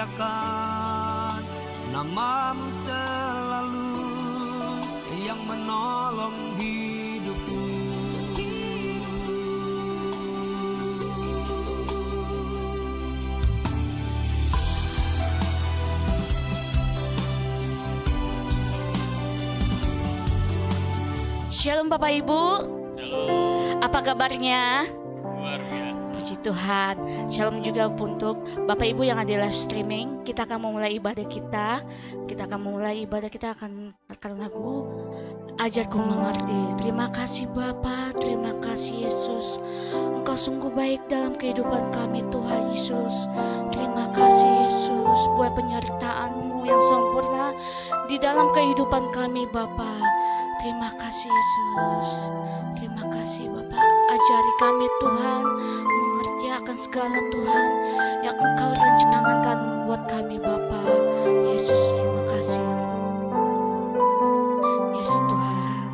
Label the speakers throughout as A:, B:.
A: muliakan namamu selalu yang menolong hidupku.
B: Shalom Bapak Ibu.
C: Shalom.
B: Apa kabarnya?
C: Luar biasa.
B: Puji Tuhan. Shalom juga untuk Bapak Ibu yang ada di live streaming. Kita akan memulai ibadah kita. Kita akan lagu Ajarku Mengerti. Terima kasih Bapa, terima kasih Yesus. Engkau sungguh baik dalam kehidupan kami Tuhan Yesus. Terima kasih Yesus buat penyertaan-Mu yang sempurna di dalam kehidupan kami Bapa. Terima kasih Yesus. Terima kasih Bapak. Ajari kami Tuhan mengerti akan segala Tuhan yang Engkau rencanakan buat kami Bapa. Yesus terima kasih. Yes Tuhan.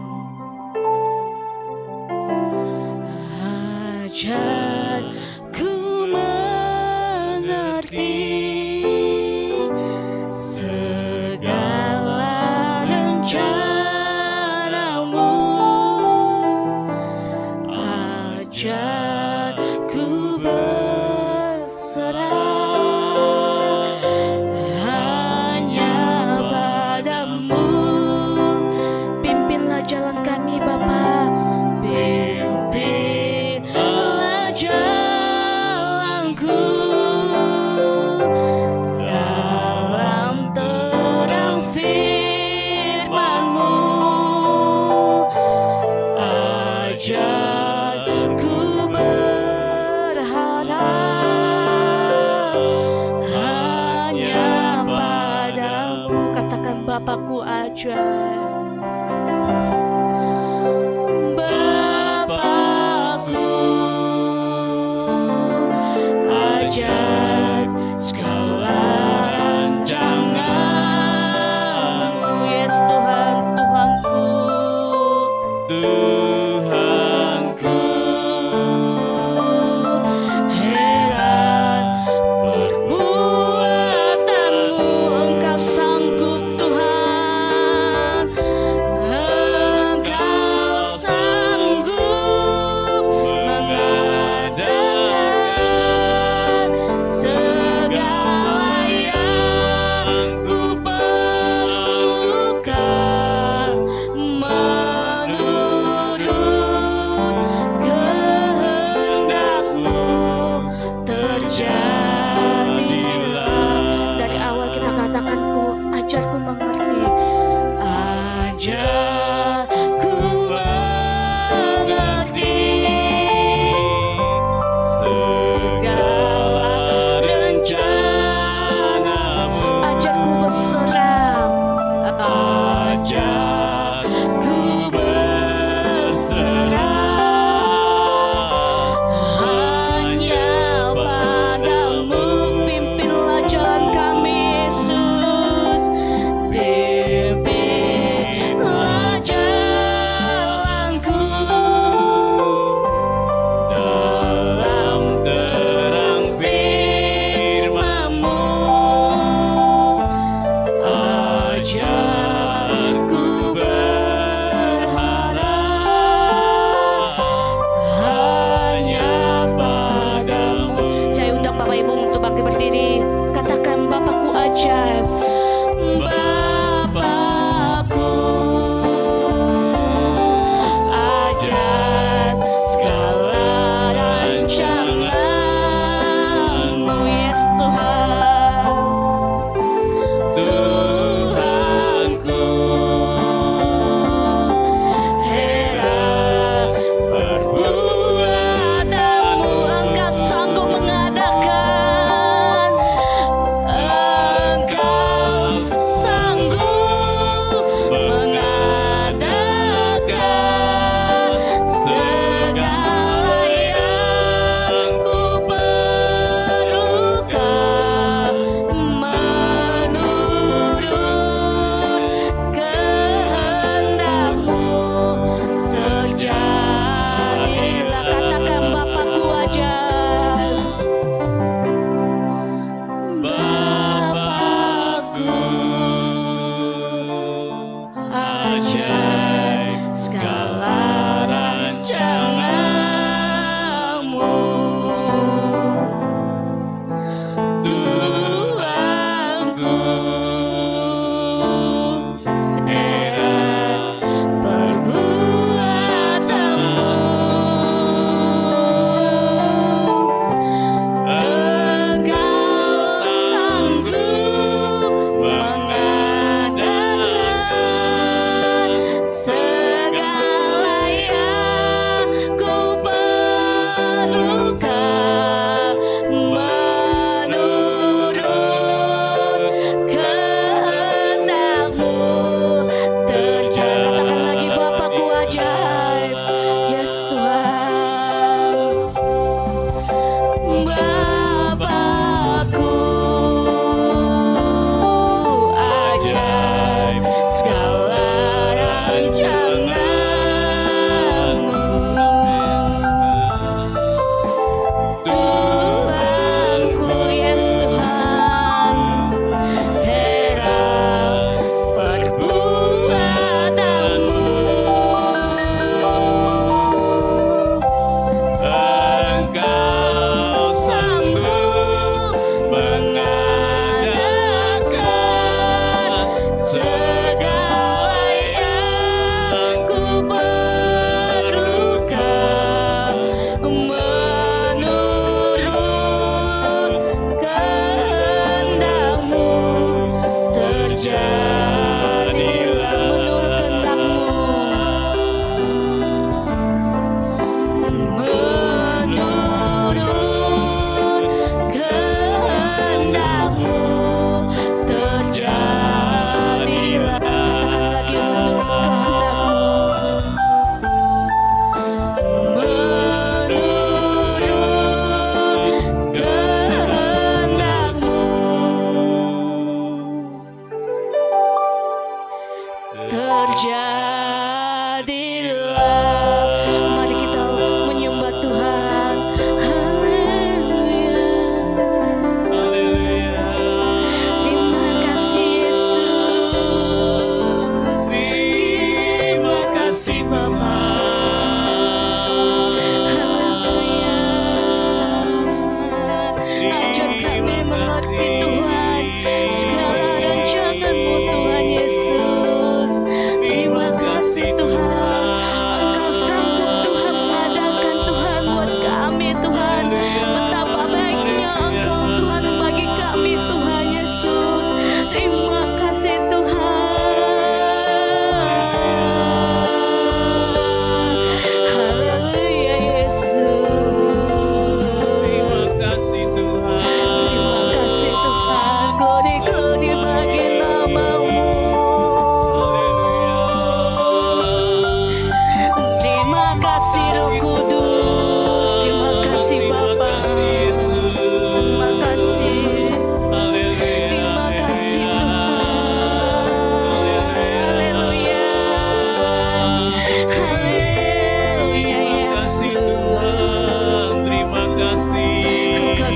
B: Ajarku mengerti segala rencana. Ajarku berserah hanya padamu. Pimpinlah jalan kami Bapa, pimpinlah jalanku dalam terang firman-Mu. Ajarku berharap hanya padamu. Katakan Bapakku ajar. Bapakku ajar segala rancangan-Mu. Yes Tuhan, Tuhanku. Tuhanku, heran perbuatan-Mu. Engkau sanggup Tuhan, Engkau sanggup mengadakan segala yang ku perlukan menurut kehendak-Mu. Terjadilah. Dari awal kita katakan ajarku mengerti. Ajarku mengerti segala rencana-Mu. Ajarku berserah. Ajarku berserah hanya padamu. Pimpinlah jalan kami Yesus. Pimpinlah jalanku dalam terang firman-Mu. Ajarku berharap hanya padamu. Saya undang Bapak Ibu untuk bangkit berdiri. Katakan Bapakku ajar. Bapakku ajar segala rancangan-Mu. Yes Tuhan. Tuhanku, heran perbuatan-Mu. Engkau sanggup mengadakan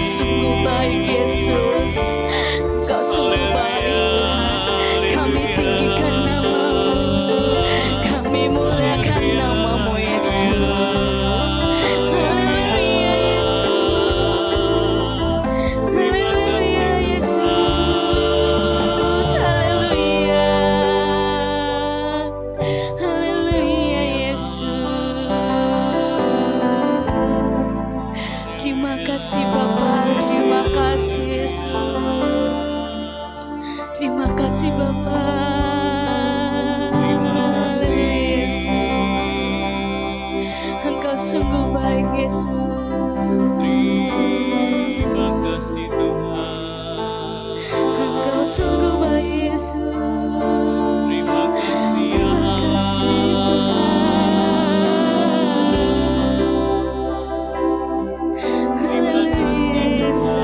B: sungguh baik Yesus, Engkau sungguh baik Tuhan. Kami tinggikan namamu, kami muliakan namamu Yesus. Haleluya Yesus, haleluya Yesus, haleluya, haleluya Yesus. Terima kasih Bapa, terima kasih Yesus, terima kasih Bapa. Engkau sungguh baik Yesus.
C: Terima kasih Tuhan.
B: Engkau sungguh baik Yesus.
C: Terima kasih ya
B: Terima kasih Tuhan. Haleluya Yesus.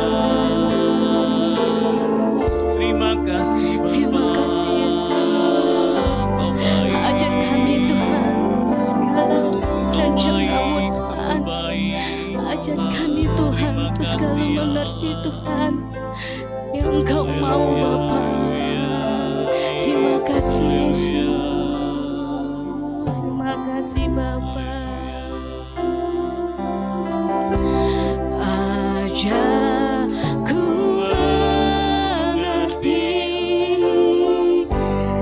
C: Terima kasih Bapa.
B: Terima kasih Yesus.
C: Kau baik.
B: Ajar kami Tuhan segala rancangan-Mu
C: Baik,
B: Tuhan.
C: baik.
B: Ajar kami Tuhan untuk selalu mengerti Tuhan yang Engkau mau Bapa. Terima kasih Yesus. Terima kasih Bapa. Ajar ku mengerti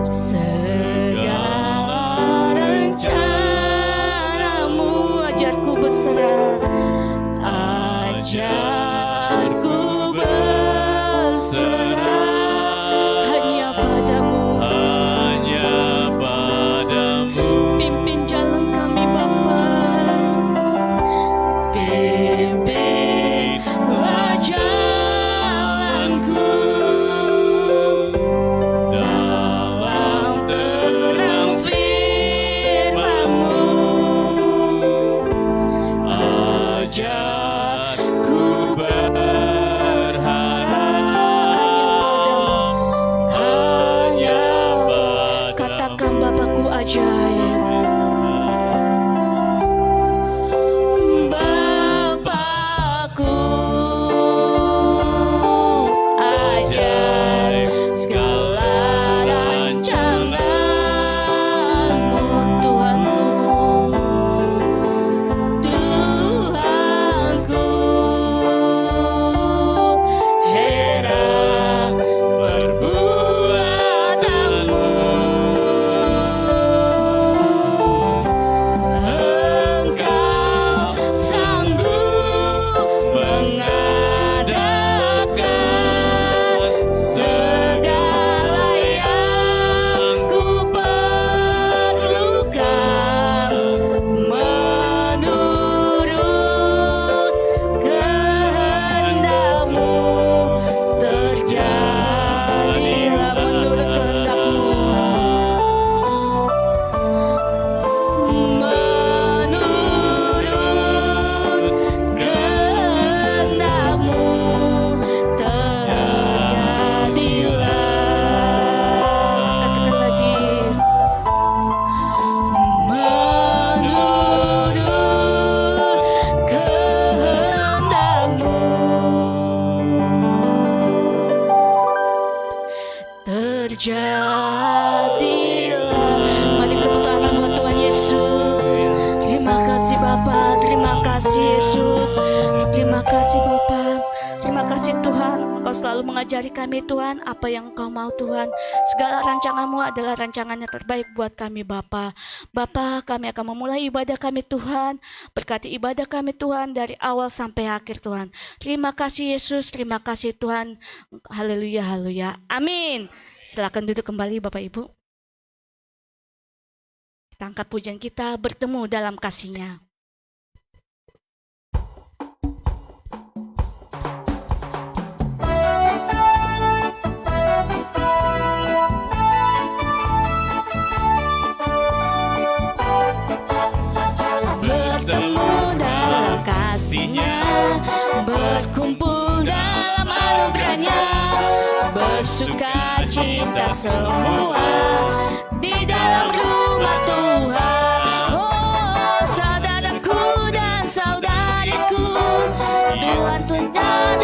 B: segala rencana-Mu. Ajarku berserah, ajarku berserah hanya padamu.
C: Hanya padamu.
B: Pimpin jalan kami Bapa, pimpinlah jalanku dalam terang firman-Mu. Ajarku
C: Berharap
B: hanya
C: padamu.
B: katakan Bapakku ajaib. Bapakku ajaib segala rancangan-Mu. Tuhanku, Tuhanku, heran perbuatan-Mu. Engkau sanggup mengadakan segala yang ku perlukan menurut kehendak-Mu. Terjadilah menurut kehendak-Mu. Menurut kehendak-Mu terjadilah. Katakan lagi. Menurut kehendak-Mu terjadilah. Mari kita tepuk tangan buat Tuhan Yesus. Terima kasih Bapa, terima kasih Yesus, terima kasih Bapa, terima kasih Tuhan. Engkau selalu mengajari kami Tuhan apa yang Engkau mau Tuhan. Segala rancangan-Mu adalah rancangan yang terbaik buat kami Bapa. Bapa, kami akan memulai ibadah kami Tuhan. Berkati ibadah kami Tuhan dari awal sampai akhir Tuhan. Terima kasih Yesus, terima kasih Tuhan. Haleluya, haleluya. Amin. Silakan duduk kembali Bapak Ibu. Kita angkat pujian kita, bertemu dalam kasih-Nya. Bertemu dalam kasih-Nya, berkumpul dalam anugerah-Nya, bersuka cita semua di dalam rumah Tuhan. Oh saudaraku dan saudariku, Tuhan sudah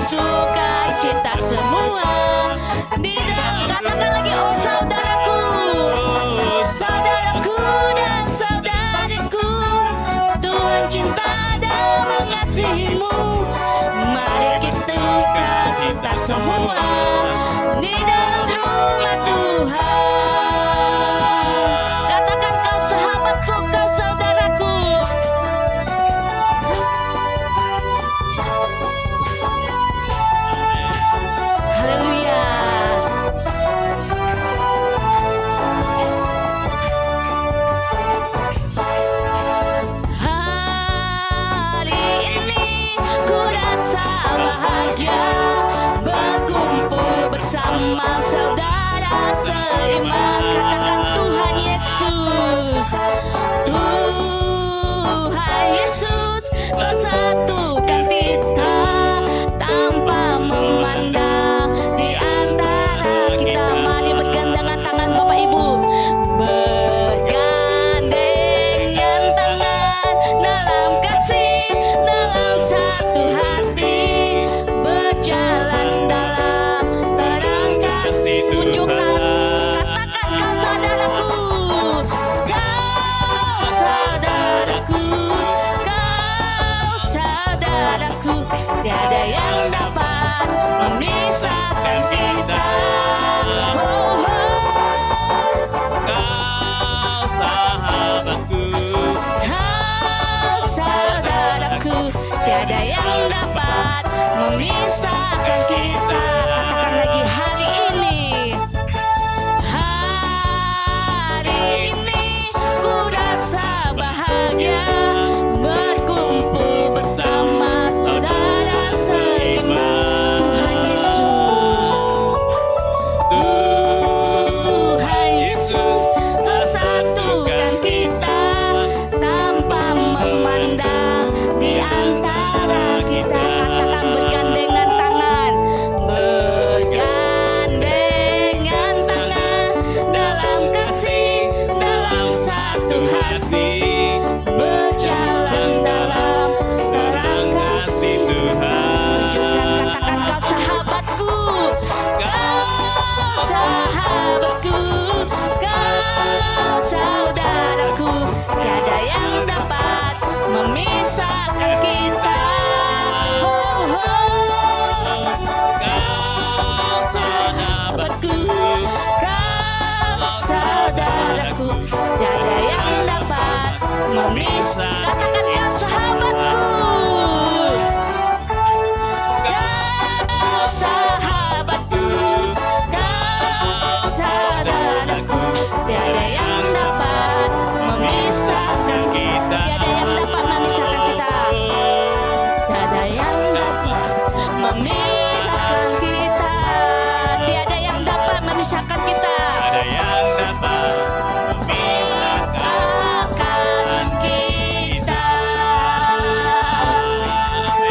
B: sukacita semua. Di dalam, katakan lagi, oh saudaraku, saudaraku dan saudariku, Tuhan cinta dan mengasihimu. Mari kita sukacita semua di dalam rumah Tuhan. Katakan, kau sahabatku, kau saudaraku. Haleluya. Hari ini ku rasa bahagia berkumpul bersama saudara seiman. Katakan, Tuhan Yesus, Tuhan Yesus bersatukan kita tanpa memandang di antara kita. Mari bergandengan tangan Bapak Ibu, bergandengan tangan dalam kasih, dalam satu hati, berjalan dalam terang kasih. Tunjukkan, katakan, kau saudaraku, kau saudaraku, kau saudaraku, tiada yang dapat memisahkan kita. Oh,
C: Kau sahabatku,
B: kau saudaraku, tiada yang dapat memisahkan kita. Katakan lagi, hari ini, hari ini ku rasa bahagia berkumpul bersama saudara seiman. Tuhan Yesus, Tuhan Yesus bersatukan kita tanpa memandang di antara kita. Katakan, bergandengan tangan, bergandengan tangan dalam kasih, dalam satu hati, berjalan dalam terang kasih Tuhan. Tunjukkan, katakan, kau sahabatku, kau sahabatku, kau saudaraku, tiada yang dapat memisahkan kita. Oh,
C: kau sahabatku,
B: kau saudaraku, tiada yang dapat memisahkan. Katakan, kau sahabatku, kau sahabatku, kau saudaraku, tiada yang dapat memisahkan kita. Tiada yang dapat memisahkan kita. Tiada yang dapat memisahkan kita. Tiada yang dapat memisahkan kita.
C: ada yang dapat memisahkan
B: kita.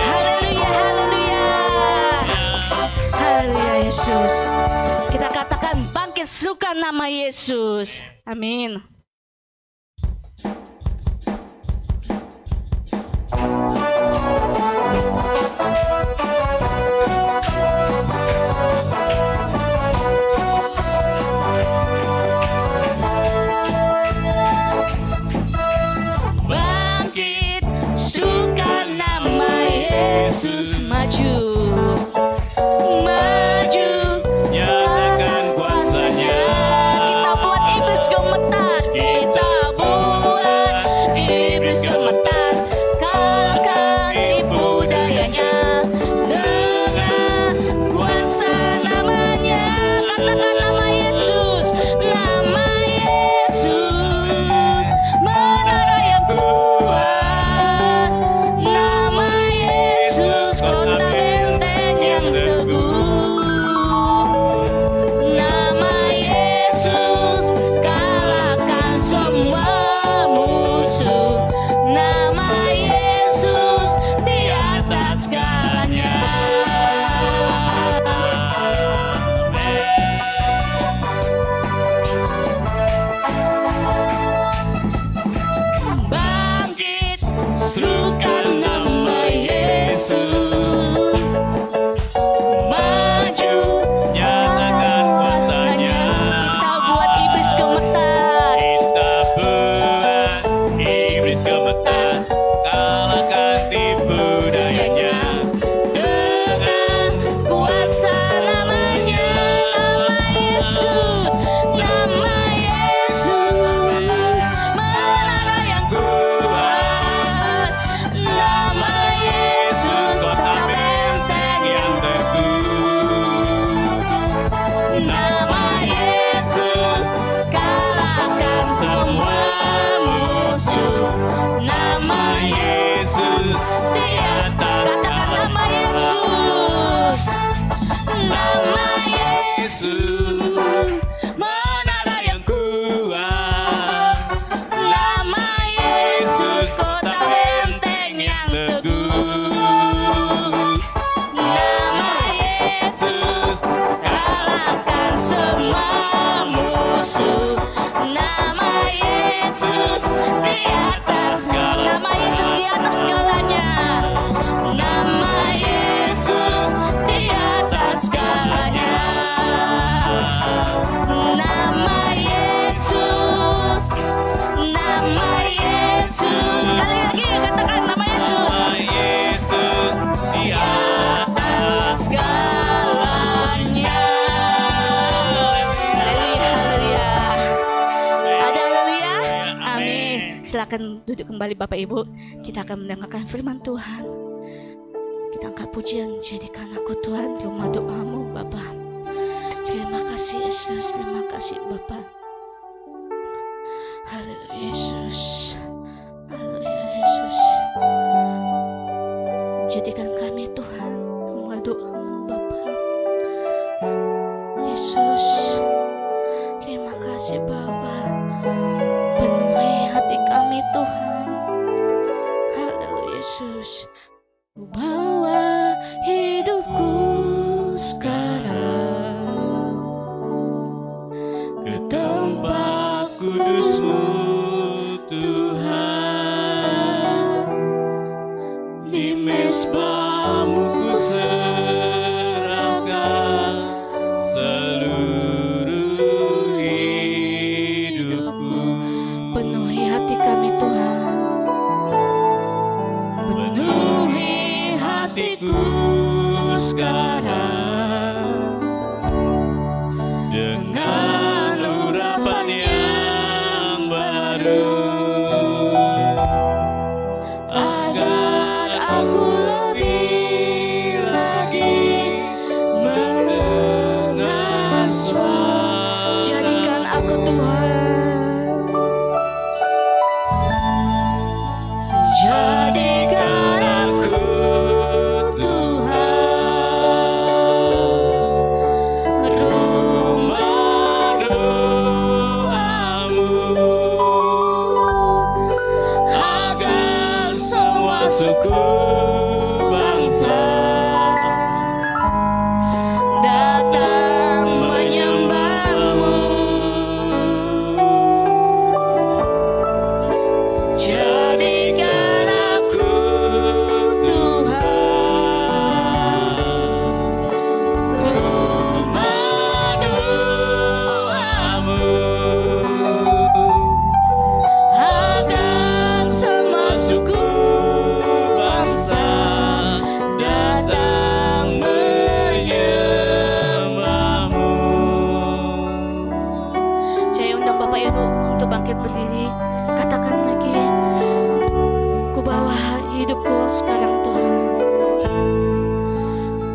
B: Haleluya, haleluya. Haleluya Yesus. Kita katakan, bangkit suka nama Yesus. Amin. Bangkit suka nama Yesus, maju, maju,
C: nyatakan kuasanya.
B: kita buat iblis gemetar, kita buat iblis gemetar, kalahkan tipu dayanya dengan kuasa namanya. Katakan nama Yesus, nama Yesus, menara yang kuat, nama Yesus, kota benteng yang teguh, nama Yesus, kalahkan semua musuh, nama Yesus, di atas segalanya. Bangkit, serukan nama Yesus.
C: kekuatan, kalahkan tipu dayanya.
B: Dengan kuasa namanya, nama Yesus, nama Yesus, menara yang kuat, nama Yesus, kota benteng yang teguh, nama Yesus, kalahkan semua musuh, nama
C: Yesus
B: di atas, katakan nama Yesus, nama Yesus, menara yang kuat, nama Yesus, kota benteng yang teguh, nama Yesus, kalahkan semua musuh, nama Yesus di atas, nama Yesus di atas segalanya, nama Yesus di atas segalanya, nama Yesus, nama Yesus, sekali lagi katakan nama Yesus
C: Nama Yesus di
B: di atas segalanya. Haleluya, haleluya. Ada haleluya? Amin. Silakan duduk kembali Bapak Ibu. Kita akan mendengarkan firman Tuhan. Kita angkat pujian, jadikan aku Tuhan rumah doamu Bapa. Terima kasih Yesus, terima kasih Bapa. Haleluya Yesus. Haleluya Yesus. Jadikan kami Tuhan rumah doamu Bapa. Yesus, terima kasih Bapa. Penuhi hati kami Tuhan. Haleluya Yesus. Bawa hidupku sekarang ke tempat
C: kudus-Mu Tuhan, di mezbah-Mu ku serahkan seluruh hidupku.
B: penuhi hati kami Tuhan. Penuhi hatiku sekarang
C: Dengan urapan yang baru,
B: agar aku lebih lagi mendengar suara. Jadikan aku Tuhan, jadikan aku Tuhan, rumah doamu, agar semua suku bangsa datang menyembahmu. Jadikan aku Tuhan, rumah doamu, agar semua suku bangsa datang menyembahmu. Saya undang Bapak Ibu untuk bangkit berdiri. Katakan lagi, ku bawa hidupku sekarang Tuhan.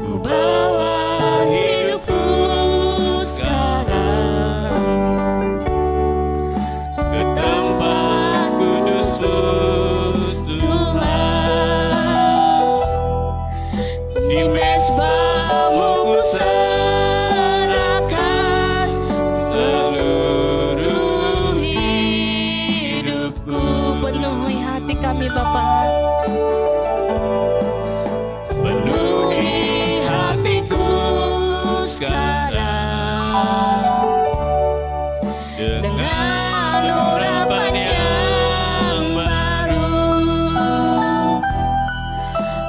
B: Ku bawa hidupku sekarang
C: ke tempat kudus-Mu Tuhan,
B: di mezbah-Mu ku serahkan
C: seluruh
B: hidupku. Penuhi hati kami Bapa. Penuhi hatiku sekarang dengan urapan yang baru,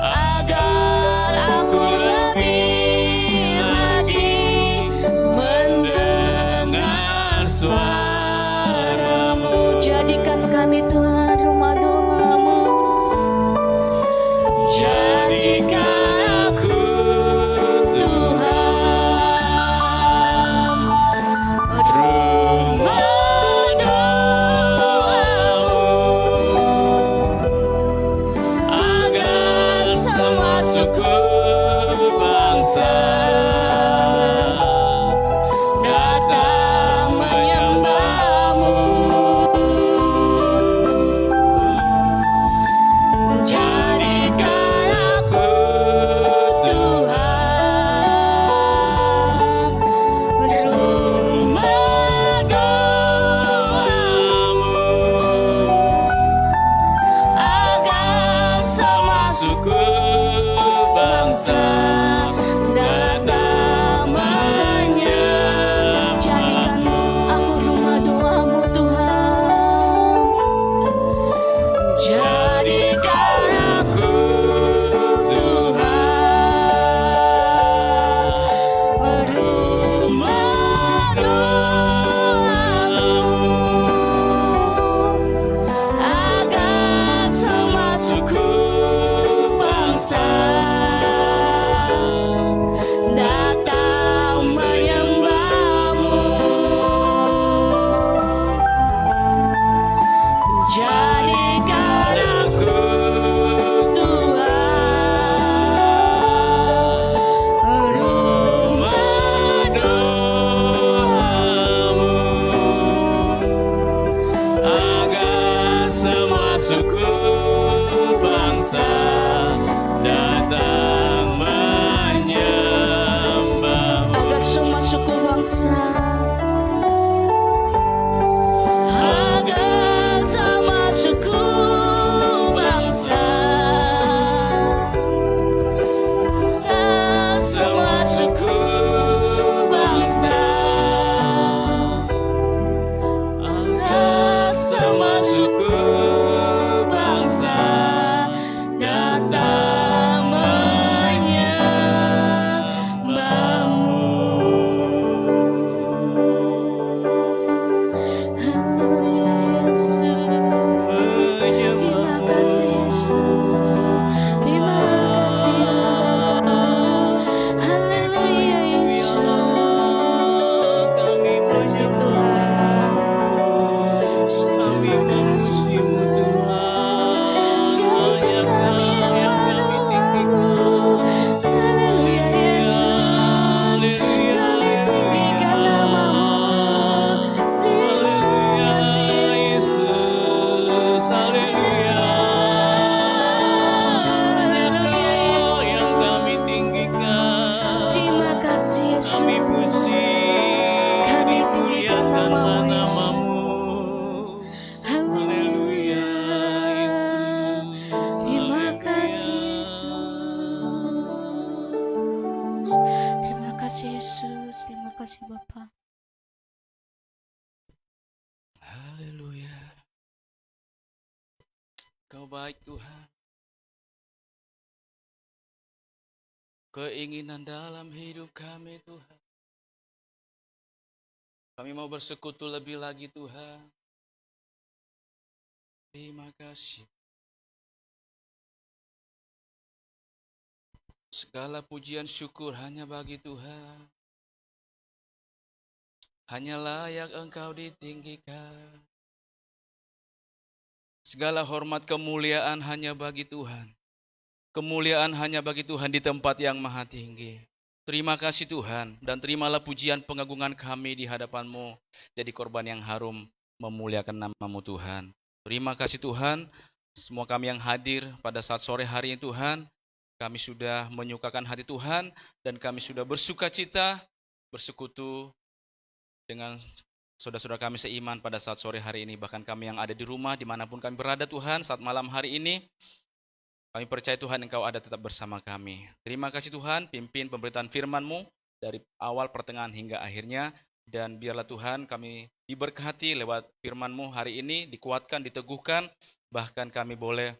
B: agar aku lebih lagi mendengar suaramu. Jadikan kami Tuhan rumah doamu.
C: baik Tuhan. Keinginan dalam hidup kami Tuhan. Kami mau bersekutu lebih lagi Tuhan. Terima kasih. Segala pujian syukur hanya bagi Tuhan. Hanya layak Engkau ditinggikan. Segala hormat kemuliaan hanya bagi Tuhan. Kemuliaan hanya bagi Tuhan di tempat yang maha tinggi. Terima kasih Tuhan, dan terimalah pujian pengagungan kami di hadapan-Mu. Jadi korban yang harum memuliakan nama-Mu Tuhan. Terima kasih Tuhan, semua kami yang hadir pada saat sore hari ini Tuhan, kami sudah menyukakan hati Tuhan, dan kami sudah bersuka cita, bersekutu dengan saudara-saudara kami seiman pada saat sore hari ini. Bahkan kami yang ada di rumah, dimanapun kami berada Tuhan, saat malam hari ini, kami percaya Tuhan Engkau ada tetap bersama kami. Terima kasih Tuhan, pimpin pemberitaan firman-Mu dari awal, pertengahan, hingga akhirnya. Dan biarlah Tuhan kami diberkati lewat firman-Mu hari ini, dikuatkan, diteguhkan, bahkan kami boleh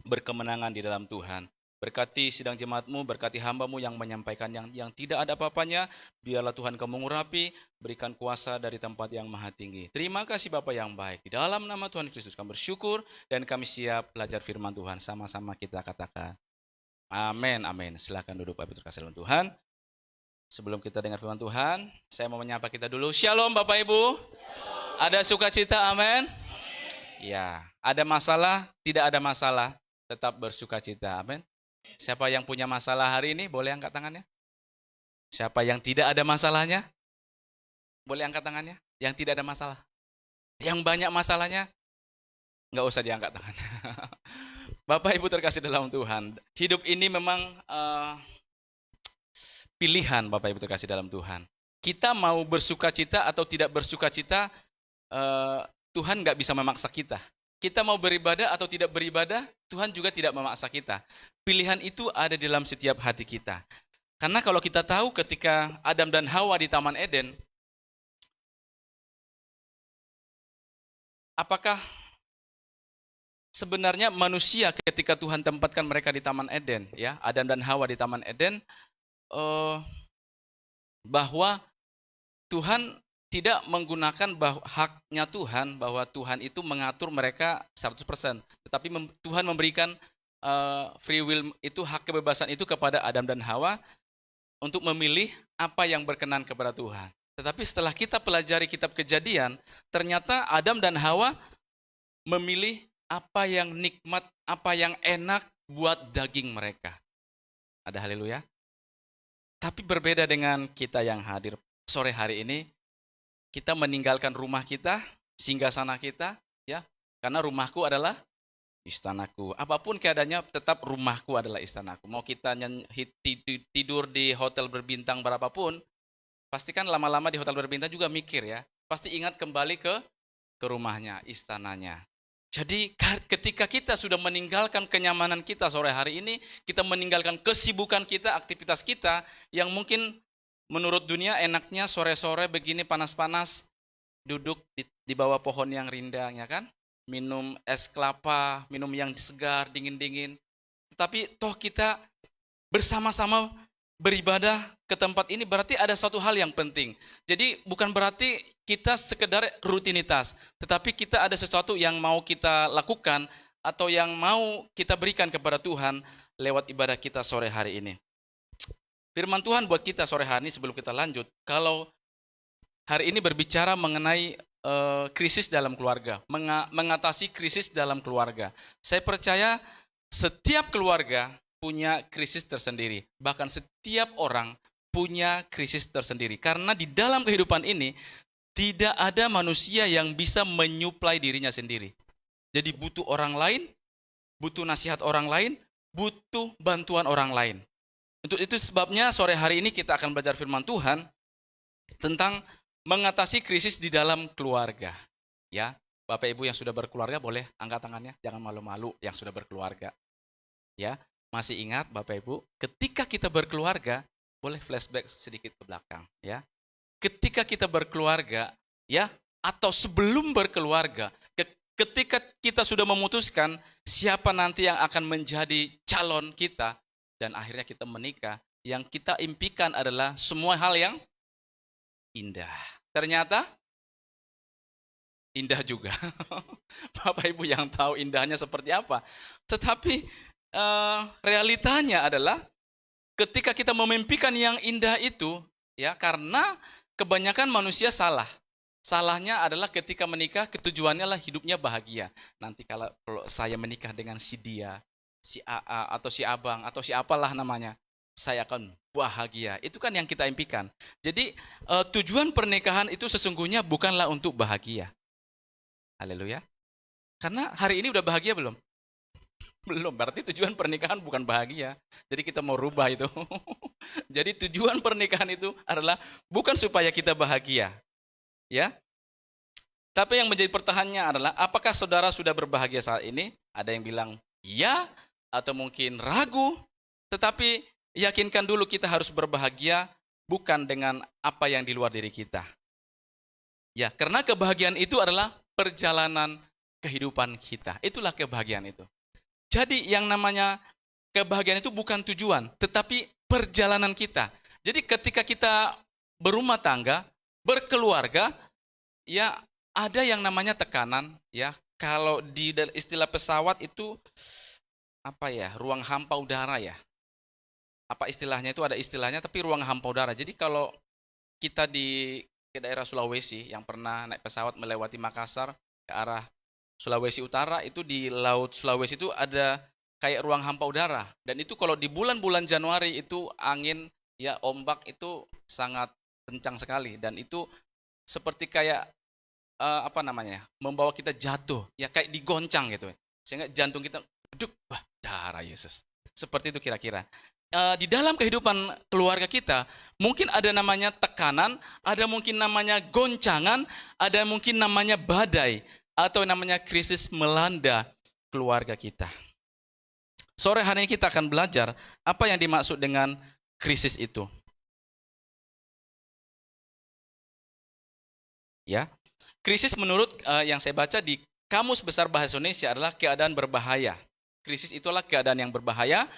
C: berkemenangan di dalam Tuhan. Berkati sidang jemaat-Mu, berkati hamba-Mu yang menyampaikan yang tidak ada apa-apanya. Biarlah Tuhan Kau mengurapi, berikan kuasa dari tempat yang maha tinggi. Terima kasih Bapa yang baik. Di dalam nama Tuhan Kristus kami bersyukur dan kami siap belajar firman Tuhan. Sama-sama kita katakan amin, amin. Silakan duduk Bapak Ibu terkasih dalam Tuhan. Sebelum kita dengar firman Tuhan, saya mau menyapa kita dulu. Shalom Bapak Ibu. Shalom. Ada sukacita, amin. Ya, ada masalah, tidak ada masalah, tetap bersukacita, amin. Siapa yang punya masalah hari ini, boleh angkat tangannya. Siapa yang tidak ada masalahnya, boleh angkat tangannya. Yang tidak ada masalah. Yang banyak masalahnya, nggak usah diangkat tangannya. Bapak Ibu terkasih dalam Tuhan, hidup ini memang pilihan Bapak Ibu terkasih dalam Tuhan. Kita mau bersukacita atau tidak bersukacita, Tuhan nggak bisa memaksa kita. Kita mau beribadah atau tidak beribadah, Tuhan juga tidak memaksa kita. Pilihan itu ada di dalam setiap hati kita. Karena kalau kita tahu ketika Adam dan Hawa di Taman Eden, apakah sebenarnya manusia ketika Tuhan tempatkan mereka di Taman Eden, ya, Adam dan Hawa di Taman Eden, bahwa Tuhan tidak menggunakan haknya Tuhan, bahwa Tuhan itu mengatur mereka 100%. Tetapi Tuhan memberikan free will itu, hak kebebasan itu kepada Adam dan Hawa untuk memilih apa yang berkenan kepada Tuhan. Tetapi setelah kita pelajari kitab Kejadian, ternyata Adam dan Hawa memilih apa yang nikmat, apa yang enak buat daging mereka. Ada haleluya. Tapi berbeda dengan kita yang hadir sore hari ini, kita meninggalkan rumah kita, singgasana kita, ya, karena rumahku adalah istanaku. Apapun keadaannya, tetap rumahku adalah istanaku. Mau kita tidur di hotel berbintang berapapun, pastikan lama-lama di hotel berbintang juga mikir ya, pasti ingat kembali ke rumahnya, istananya. Jadi ketika kita sudah meninggalkan kenyamanan kita sore hari ini, kita meninggalkan kesibukan kita, aktivitas kita, yang mungkin menurut dunia enaknya sore-sore begini panas-panas, duduk di bawah pohon yang rindang, ya kan? Minum es kelapa, minum yang segar, dingin-dingin. Tetapi toh kita bersama-sama beribadah ke tempat ini berarti ada satu hal yang penting. Jadi bukan berarti kita sekedar rutinitas, tetapi kita ada sesuatu yang mau kita lakukan atau yang mau kita berikan kepada Tuhan lewat ibadah kita sore hari ini. Firman Tuhan buat kita sore hari ini sebelum kita lanjut, kalau hari ini berbicara mengenai krisis dalam keluarga, mengatasi krisis dalam keluarga. Saya percaya setiap keluarga punya krisis tersendiri, bahkan setiap orang punya krisis tersendiri. Karena di dalam kehidupan ini, tidak ada manusia yang bisa menyuplai dirinya sendiri. Jadi butuh orang lain, butuh nasihat orang lain, butuh bantuan orang lain. Untuk itu sebabnya sore hari ini kita akan belajar firman Tuhan tentang mengatasi krisis di dalam keluarga. Ya, Bapak Ibu yang sudah berkeluarga boleh angkat tangannya, jangan malu-malu yang sudah berkeluarga. Ya, masih ingat Bapak Ibu, ketika kita berkeluarga, boleh flashback sedikit ke belakang, ya. Ketika kita berkeluarga, ya, atau sebelum berkeluarga, ketika kita sudah memutuskan siapa nanti yang akan menjadi calon kita, dan akhirnya kita menikah, yang kita impikan adalah semua hal yang indah. Ternyata indah juga. Bapak Ibu yang tahu indahnya seperti apa. Tetapi realitanya adalah ketika kita memimpikan yang indah itu, ya, karena kebanyakan manusia salah. Salahnya adalah ketika menikah, ketujuannya adalah hidupnya bahagia. Nanti kalau saya menikah dengan si dia, si AA, atau si abang, atau si apalah namanya, saya akan bahagia. Itu kan yang kita impikan. Jadi tujuan pernikahan itu sesungguhnya bukanlah untuk bahagia. Haleluya. Karena hari ini udah bahagia belum? Belum, berarti tujuan pernikahan bukan bahagia. Jadi kita mau rubah itu. Jadi tujuan pernikahan itu adalah bukan supaya kita bahagia. Ya. Tapi yang menjadi pertanyaannya adalah apakah saudara sudah berbahagia saat ini? Ada yang bilang iya atau mungkin ragu. Tetapi yakinkan dulu kita harus berbahagia bukan dengan apa yang di luar diri kita. Ya, karena kebahagiaan itu adalah perjalanan kehidupan kita. Itulah kebahagiaan itu. Jadi yang namanya kebahagiaan itu bukan tujuan, tetapi perjalanan kita. Jadi ketika kita berumah tangga, berkeluarga, ya ada yang namanya tekanan, ya. Kalau di istilah pesawat itu apa ya? Ruang hampa udara ya. Apa istilahnya itu ada istilahnya, tapi ruang hampa udara. Jadi kalau kita ke daerah Sulawesi yang pernah naik pesawat melewati Makassar ke arah Sulawesi Utara, itu di Laut Sulawesi itu ada kayak ruang hampa udara. Dan itu kalau di bulan-bulan Januari itu angin, ya ombak itu sangat kencang sekali. Dan itu seperti kayak apa namanya, membawa kita jatuh, ya kayak digoncang gitu. Sehingga jantung kita, duk, wah darah Yesus. Seperti itu kira-kira. Di dalam kehidupan keluarga kita, mungkin ada namanya tekanan, ada mungkin namanya goncangan, ada mungkin namanya badai, atau namanya krisis melanda keluarga kita. Sore hari ini kita akan belajar apa yang dimaksud dengan krisis itu. Ya, krisis menurut yang saya baca di Kamus Besar Bahasa Indonesia adalah keadaan berbahaya. Krisis itulah keadaan yang berbahaya,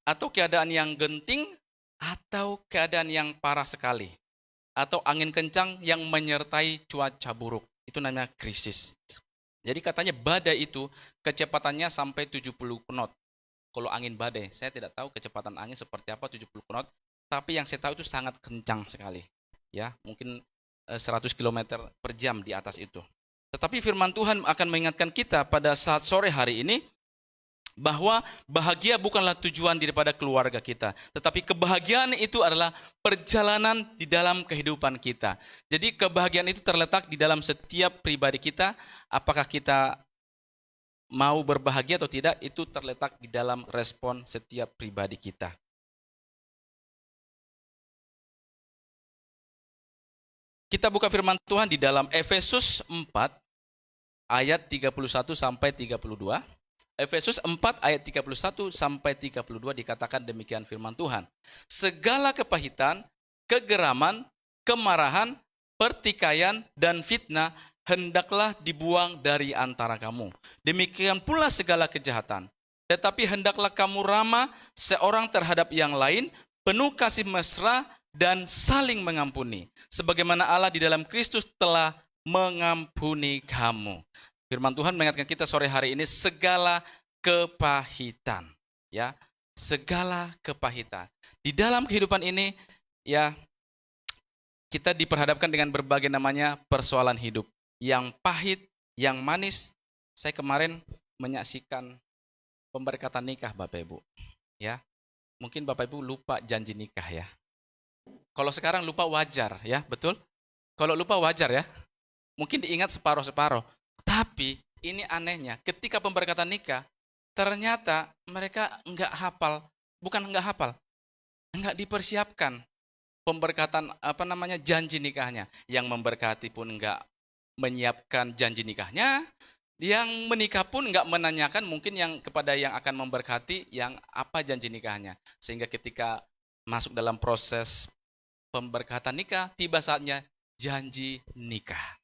C: atau keadaan yang genting, atau keadaan yang parah sekali, atau angin kencang yang menyertai cuaca buruk. Itu namanya krisis. Jadi katanya badai itu kecepatannya sampai 70 knot. Kalau angin badai, saya tidak tahu kecepatan angin seperti apa 70 knot, tapi yang saya tahu itu sangat kencang sekali. Ya, mungkin 100 km per jam di atas itu. Tetapi firman Tuhan akan mengingatkan kita pada saat sore hari ini bahwa bahagia bukanlah tujuan daripada keluarga kita, tetapi kebahagiaan itu adalah perjalanan di dalam kehidupan kita. Jadi kebahagiaan itu terletak di dalam setiap pribadi kita. Apakah kita mau berbahagia atau tidak, itu terletak di dalam respon setiap pribadi kita. Kita buka firman Tuhan di dalam Efesus 4 ayat 31 sampai 32. Efesus 4 ayat 31 sampai 32 dikatakan demikian firman Tuhan. Segala kepahitan, kegeraman, kemarahan, pertikaian, dan fitnah hendaklah dibuang dari antara kamu. Demikian pula segala kejahatan. Tetapi hendaklah kamu ramah seorang terhadap yang lain, penuh kasih mesra dan saling mengampuni. Sebagaimana Allah di dalam Kristus telah mengampuni kamu. Firman Tuhan mengingatkan kita sore hari ini segala kepahitan, ya, segala kepahitan. Di dalam kehidupan ini, ya, kita diperhadapkan dengan berbagai namanya persoalan hidup, yang pahit, yang manis. Saya kemarin menyaksikan pemberkatan nikah Bapak Ibu, ya. Mungkin Bapak Ibu lupa janji nikah ya. Kalau sekarang lupa wajar, ya, betul? Kalau lupa wajar ya. Mungkin diingat separuh-separuh. Tapi ini anehnya, ketika pemberkatan nikah, ternyata mereka enggak dipersiapkan pemberkatan janji nikahnya. Yang memberkati pun enggak menyiapkan janji nikahnya, yang menikah pun enggak menanyakan mungkin yang kepada yang akan memberkati yang apa janji nikahnya. Sehingga ketika masuk dalam proses pemberkatan nikah, tiba saatnya janji nikah.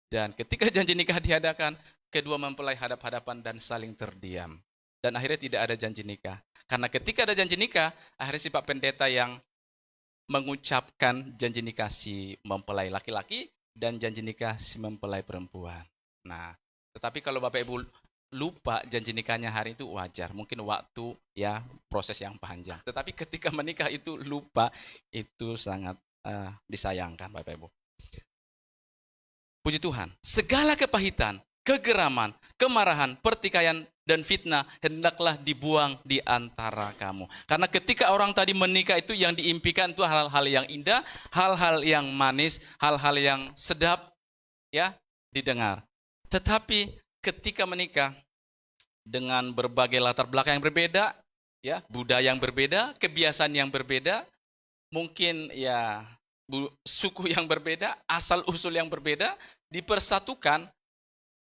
C: Dan ketika janji nikah diadakan, kedua mempelai hadap-hadapan dan saling terdiam. Dan akhirnya tidak ada janji nikah. Karena ketika ada janji nikah, akhirnya si Pak Pendeta yang mengucapkan janji nikah si mempelai laki-laki dan janji nikah si mempelai perempuan. Nah, tetapi kalau Bapak Ibu lupa janji nikahnya hari itu wajar. Mungkin waktu ya proses yang panjang. Tetapi ketika menikah itu lupa, itu sangat disayangkan Bapak Ibu. Puji Tuhan, segala kepahitan, kegeraman, kemarahan, pertikaian, dan fitnah hendaklah dibuang di antara kamu. Karena ketika orang tadi menikah itu yang diimpikan itu hal-hal yang indah, hal-hal yang manis, hal-hal yang sedap ya didengar. Tetapi ketika menikah dengan berbagai latar belakang yang berbeda, ya, budaya yang berbeda, kebiasaan yang berbeda, mungkin ya suku yang berbeda, asal usul yang berbeda dipersatukan.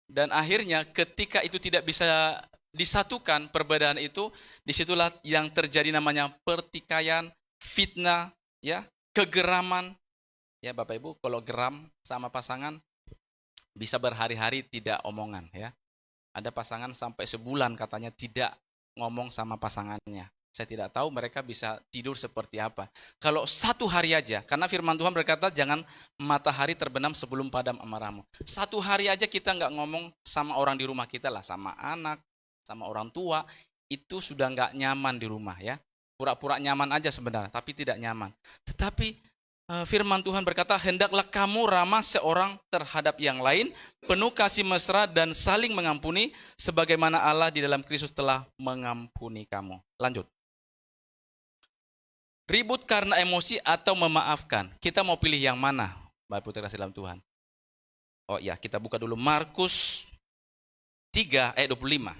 C: Dan akhirnya ketika itu tidak bisa disatukan perbedaan itu, disitulah yang terjadi namanya pertikaian, fitnah, ya, kegeraman. Ya Bapak Ibu, kalau geram sama pasangan bisa berhari-hari tidak omongan ya. Ada pasangan sampai sebulan katanya tidak ngomong sama pasangannya. Saya tidak tahu mereka bisa tidur seperti apa. Kalau satu hari aja, karena firman Tuhan berkata jangan matahari terbenam sebelum padam amarahmu. Satu hari aja kita nggak ngomong sama orang di rumah kita lah, sama anak, sama orang tua, itu sudah nggak nyaman di rumah ya. Pura-pura nyaman aja sebenarnya, tapi tidak nyaman. Tetapi firman Tuhan berkata, hendaklah kamu ramah seorang terhadap yang lain, penuh kasih mesra dan saling mengampuni, sebagaimana Allah di dalam Kristus telah mengampuni kamu. Lanjut. Ribut karena emosi atau memaafkan. Kita mau pilih yang mana, Bapak Ibu terkasih dalam Tuhan? Oh ya, kita buka dulu Markus 3 ayat 25.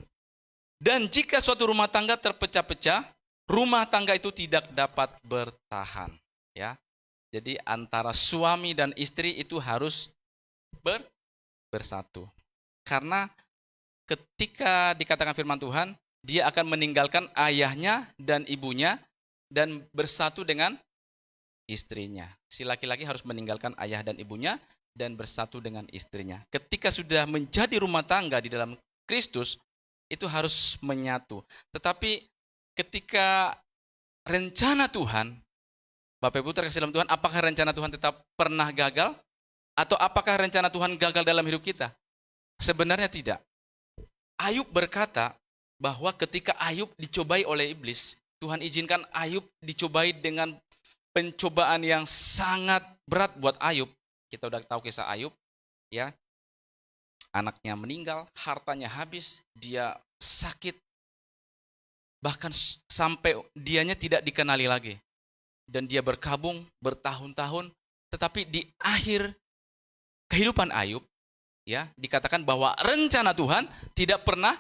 C: Dan jika suatu rumah tangga terpecah-pecah, rumah tangga itu tidak dapat bertahan. Ya, jadi antara suami dan istri itu harus bersatu. Karena ketika dikatakan firman Tuhan, dia akan meninggalkan ayahnya dan ibunya, dan bersatu dengan istrinya. Si laki-laki harus meninggalkan ayah dan ibunya dan bersatu dengan istrinya. Ketika sudah menjadi rumah tangga di dalam Kristus, itu harus menyatu. Tetapi ketika rencana Tuhan, Bapak Ibu terkasih dalam Tuhan, apakah rencana Tuhan tetap pernah gagal? Atau apakah rencana Tuhan gagal dalam hidup kita? Sebenarnya tidak. Ayub berkata bahwa ketika Ayub dicobai oleh iblis, Tuhan izinkan Ayub dicobai dengan pencobaan yang sangat berat buat Ayub. Kita udah tahu kisah Ayub, ya. Anaknya meninggal, hartanya habis, dia sakit. Bahkan sampai dianya tidak dikenali lagi. Dan dia berkabung bertahun-tahun, tetapi di akhir kehidupan Ayub, ya, dikatakan bahwa rencana Tuhan tidak pernah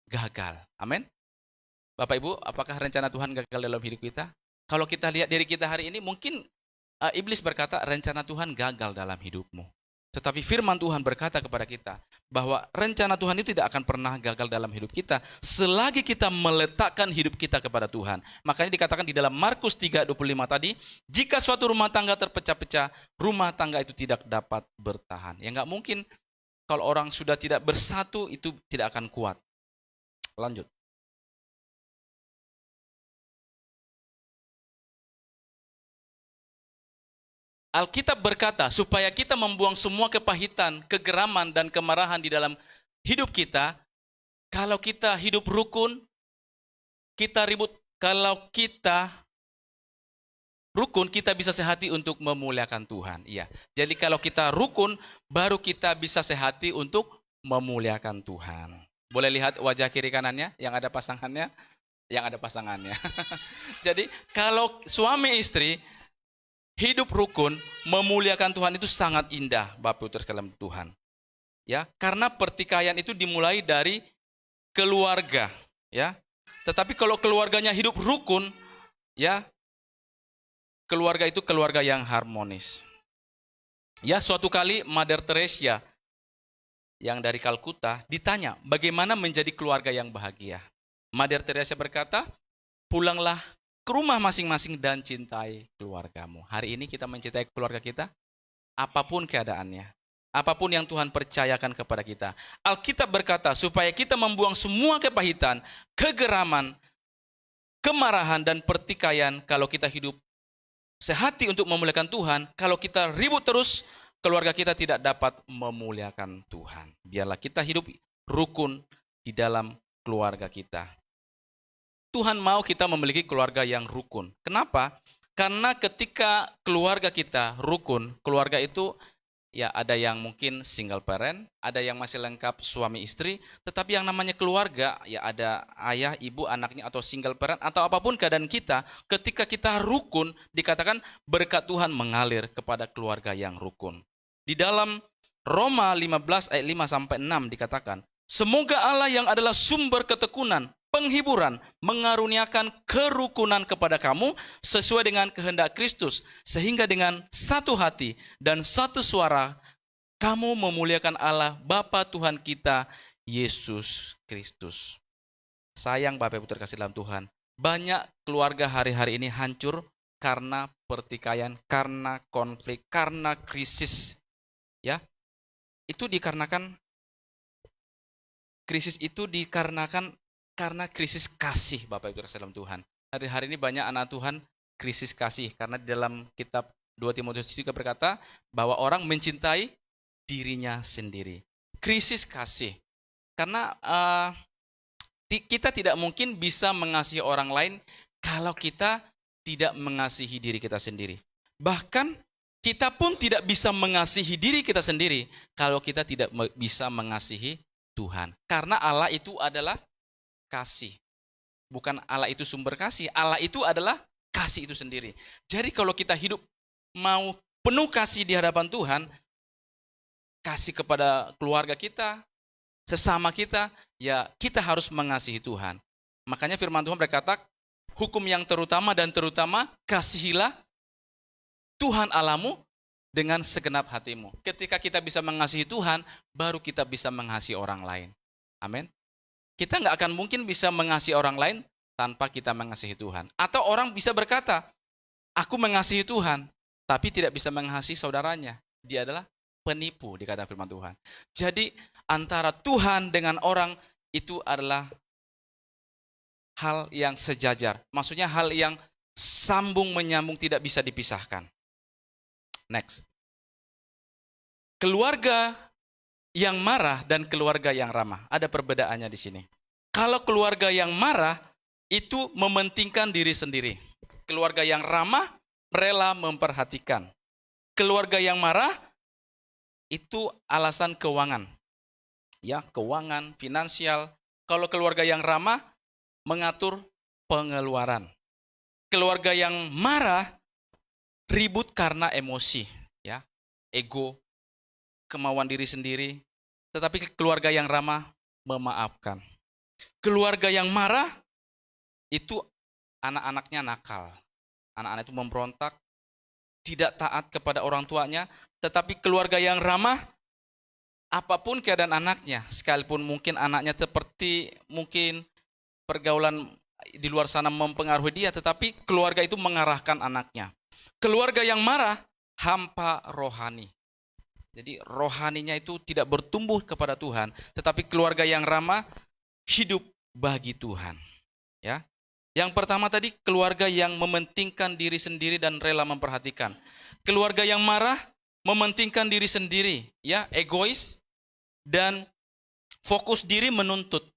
C: gagal. Amin. Bapak Ibu, apakah rencana Tuhan gagal dalam hidup kita? Kalau kita lihat diri kita hari ini, mungkin iblis berkata rencana Tuhan gagal dalam hidupmu. Tetapi firman Tuhan berkata kepada kita bahwa rencana Tuhan itu tidak akan pernah gagal dalam hidup kita selagi kita meletakkan hidup kita kepada Tuhan. Makanya dikatakan di dalam Markus 3:25 tadi, jika suatu rumah tangga terpecah-pecah, rumah tangga itu tidak dapat bertahan. Ya nggak mungkin kalau orang sudah tidak bersatu itu tidak akan kuat. Lanjut. Alkitab berkata, supaya kita membuang semua kepahitan, kegeraman, dan kemarahan di dalam hidup kita, kalau kita hidup rukun, kita ribut, kalau kita rukun, kita bisa sehati untuk memuliakan Tuhan. Iya. Jadi kalau kita rukun, baru kita bisa sehati untuk memuliakan Tuhan. Boleh lihat wajah kiri kanannya, yang ada pasangannya, yang ada pasangannya. Jadi kalau suami istri hidup rukun, memuliakan Tuhan itu sangat indah, Bapak Ibu sekalian Tuhan. Ya, karena pertikaian itu dimulai dari keluarga, ya. Tetapi kalau keluarganya hidup rukun, ya, keluarga itu keluarga yang harmonis. Ya, suatu kali Mother Teresa yang dari Kalkuta ditanya, bagaimana menjadi keluarga yang bahagia? Mother Teresa berkata, pulanglah ke rumah masing-masing dan cintai keluargamu. Hari ini kita mencintai keluarga kita, apapun keadaannya, apapun yang Tuhan percayakan kepada kita. Alkitab berkata supaya kita membuang semua kepahitan, kegeraman, kemarahan dan pertikaian. Kalau kita hidup sehati untuk memuliakan Tuhan, kalau kita ribut terus, keluarga kita tidak dapat memuliakan Tuhan. Biarlah kita hidup rukun di dalam keluarga kita. Tuhan mau kita memiliki keluarga yang rukun. Kenapa? Karena ketika keluarga kita rukun, keluarga itu ya ada yang mungkin single parent, ada yang masih lengkap suami istri, tetapi yang namanya keluarga, ya ada ayah, ibu, anaknya, atau single parent, atau apapun keadaan kita, ketika kita rukun, dikatakan berkat Tuhan mengalir kepada keluarga yang rukun. Di dalam Roma 15 ayat 5-6 dikatakan, semoga Allah yang adalah sumber ketekunan, penghiburan, mengaruniakan kerukunan kepada kamu sesuai dengan kehendak Kristus, sehingga dengan satu hati dan satu suara kamu memuliakan Allah Bapa Tuhan kita Yesus Kristus. Sayang Bapak Ibu terkasih dalam Tuhan, banyak keluarga hari-hari ini hancur karena pertikaian, karena konflik, karena krisis. Ya, itu dikarenakan krisis itu dikarenakan karena krisis kasih, Bapak Ibu terkasih dalam Tuhan. Hari-hari ini banyak anak Tuhan krisis kasih, karena di dalam kitab 2 Timotius juga berkata bahwa orang mencintai dirinya sendiri. Krisis kasih. Karena kita tidak mungkin bisa mengasihi orang lain kalau kita tidak mengasihi diri kita sendiri. Bahkan kita pun tidak bisa mengasihi diri kita sendiri kalau kita tidak bisa mengasihi Tuhan. Karena Allah itu adalah kasih. Bukan Allah itu sumber kasih, Allah itu adalah kasih itu sendiri. Jadi kalau kita hidup mau penuh kasih di hadapan Tuhan, kasih kepada keluarga kita, sesama kita, ya kita harus mengasihi Tuhan. Makanya firman Tuhan berkata, hukum yang terutama dan terutama, kasihilah Tuhan Allahmu dengan segenap hatimu. Ketika kita bisa mengasihi Tuhan, baru kita bisa mengasihi orang lain. Amin. Kita nggak akan mungkin bisa mengasihi orang lain tanpa kita mengasihi Tuhan. Atau orang bisa berkata, aku mengasihi Tuhan, tapi tidak bisa mengasihi saudaranya. Dia adalah penipu, dikatakan firman Tuhan. Jadi antara Tuhan dengan orang itu adalah hal yang sejajar. Maksudnya hal yang sambung menyambung, tidak bisa dipisahkan. Next. Keluarga yang marah dan keluarga yang ramah. Ada perbedaannya di sini. Kalau keluarga yang marah itu mementingkan diri sendiri. Keluarga yang ramah rela memperhatikan. Keluarga yang marah itu alasan keuangan. Ya, keuangan, finansial. Kalau keluarga yang ramah mengatur pengeluaran. Keluarga yang marah ribut karena emosi, ya. Ego, kemauan diri sendiri. Tetapi keluarga yang ramah memaafkan. Keluarga yang marah itu anak-anaknya nakal. Anak-anak itu memberontak, tidak taat kepada orang tuanya. Tetapi keluarga yang ramah, apapun keadaan anaknya, sekalipun mungkin anaknya seperti mungkin pergaulan di luar sana mempengaruhi dia, tetapi keluarga itu mengarahkan anaknya. Keluarga yang marah, hampa rohani. Jadi rohaninya itu tidak bertumbuh kepada Tuhan, tetapi keluarga yang ramah hidup bagi Tuhan. Ya. Yang pertama tadi keluarga yang mementingkan diri sendiri dan rela memperhatikan. Keluarga yang marah mementingkan diri sendiri, ya, egois dan fokus diri menuntut.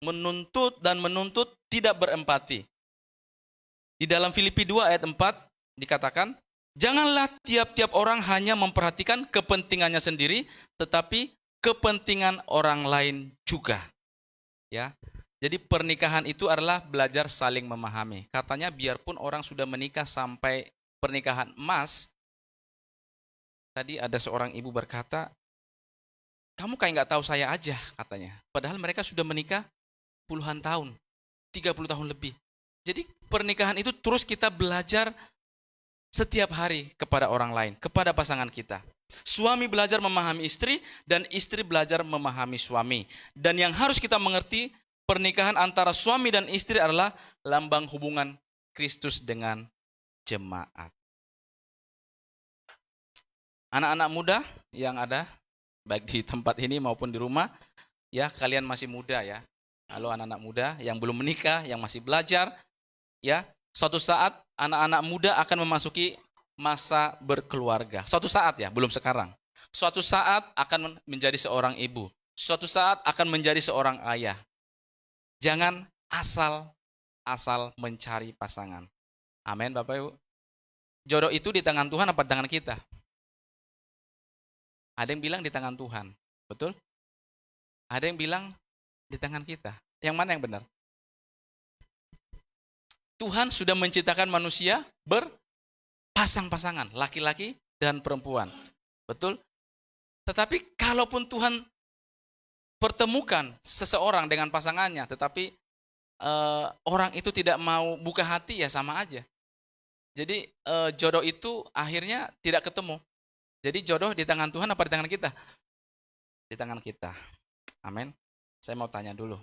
C: Menuntut dan menuntut, tidak berempati. Di dalam Filipi 2 ayat 4 dikatakan, janganlah tiap-tiap orang hanya memperhatikan kepentingannya sendiri, tetapi kepentingan orang lain juga. Ya. Jadi pernikahan itu adalah belajar saling memahami. Katanya biarpun orang sudah menikah sampai pernikahan emas, tadi ada seorang ibu berkata, kamu kayak nggak tahu saya aja, katanya. Padahal mereka sudah menikah puluhan tahun, 30 tahun lebih. Jadi pernikahan itu terus kita belajar setiap hari kepada orang lain, kepada pasangan kita. Suami belajar memahami istri dan istri belajar memahami suami. Dan yang harus kita mengerti, pernikahan antara suami dan istri adalah lambang hubungan Kristus dengan jemaat. Anak-anak muda yang ada, baik di tempat ini maupun di rumah, ya kalian masih muda ya. Halo anak-anak muda yang belum menikah, yang masih belajar, ya. Suatu saat anak-anak muda akan memasuki masa berkeluarga. Suatu saat ya, belum sekarang. Suatu saat akan menjadi seorang ibu. Suatu saat akan menjadi seorang ayah. Jangan asal mencari pasangan. Amin, Bapak Ibu. Jodoh itu di tangan Tuhan apa di tangan kita? Ada yang bilang di tangan Tuhan. Betul? Ada yang bilang di tangan kita. Yang mana yang benar? Tuhan sudah menciptakan manusia berpasang-pasangan, laki-laki dan perempuan. Betul? Tetapi kalaupun Tuhan pertemukan seseorang dengan pasangannya, tetapi orang itu tidak mau buka hati, ya sama aja. Jadi jodoh itu akhirnya tidak ketemu. Jadi jodoh di tangan Tuhan apa di tangan kita? Di tangan kita. Amin. Saya mau tanya dulu.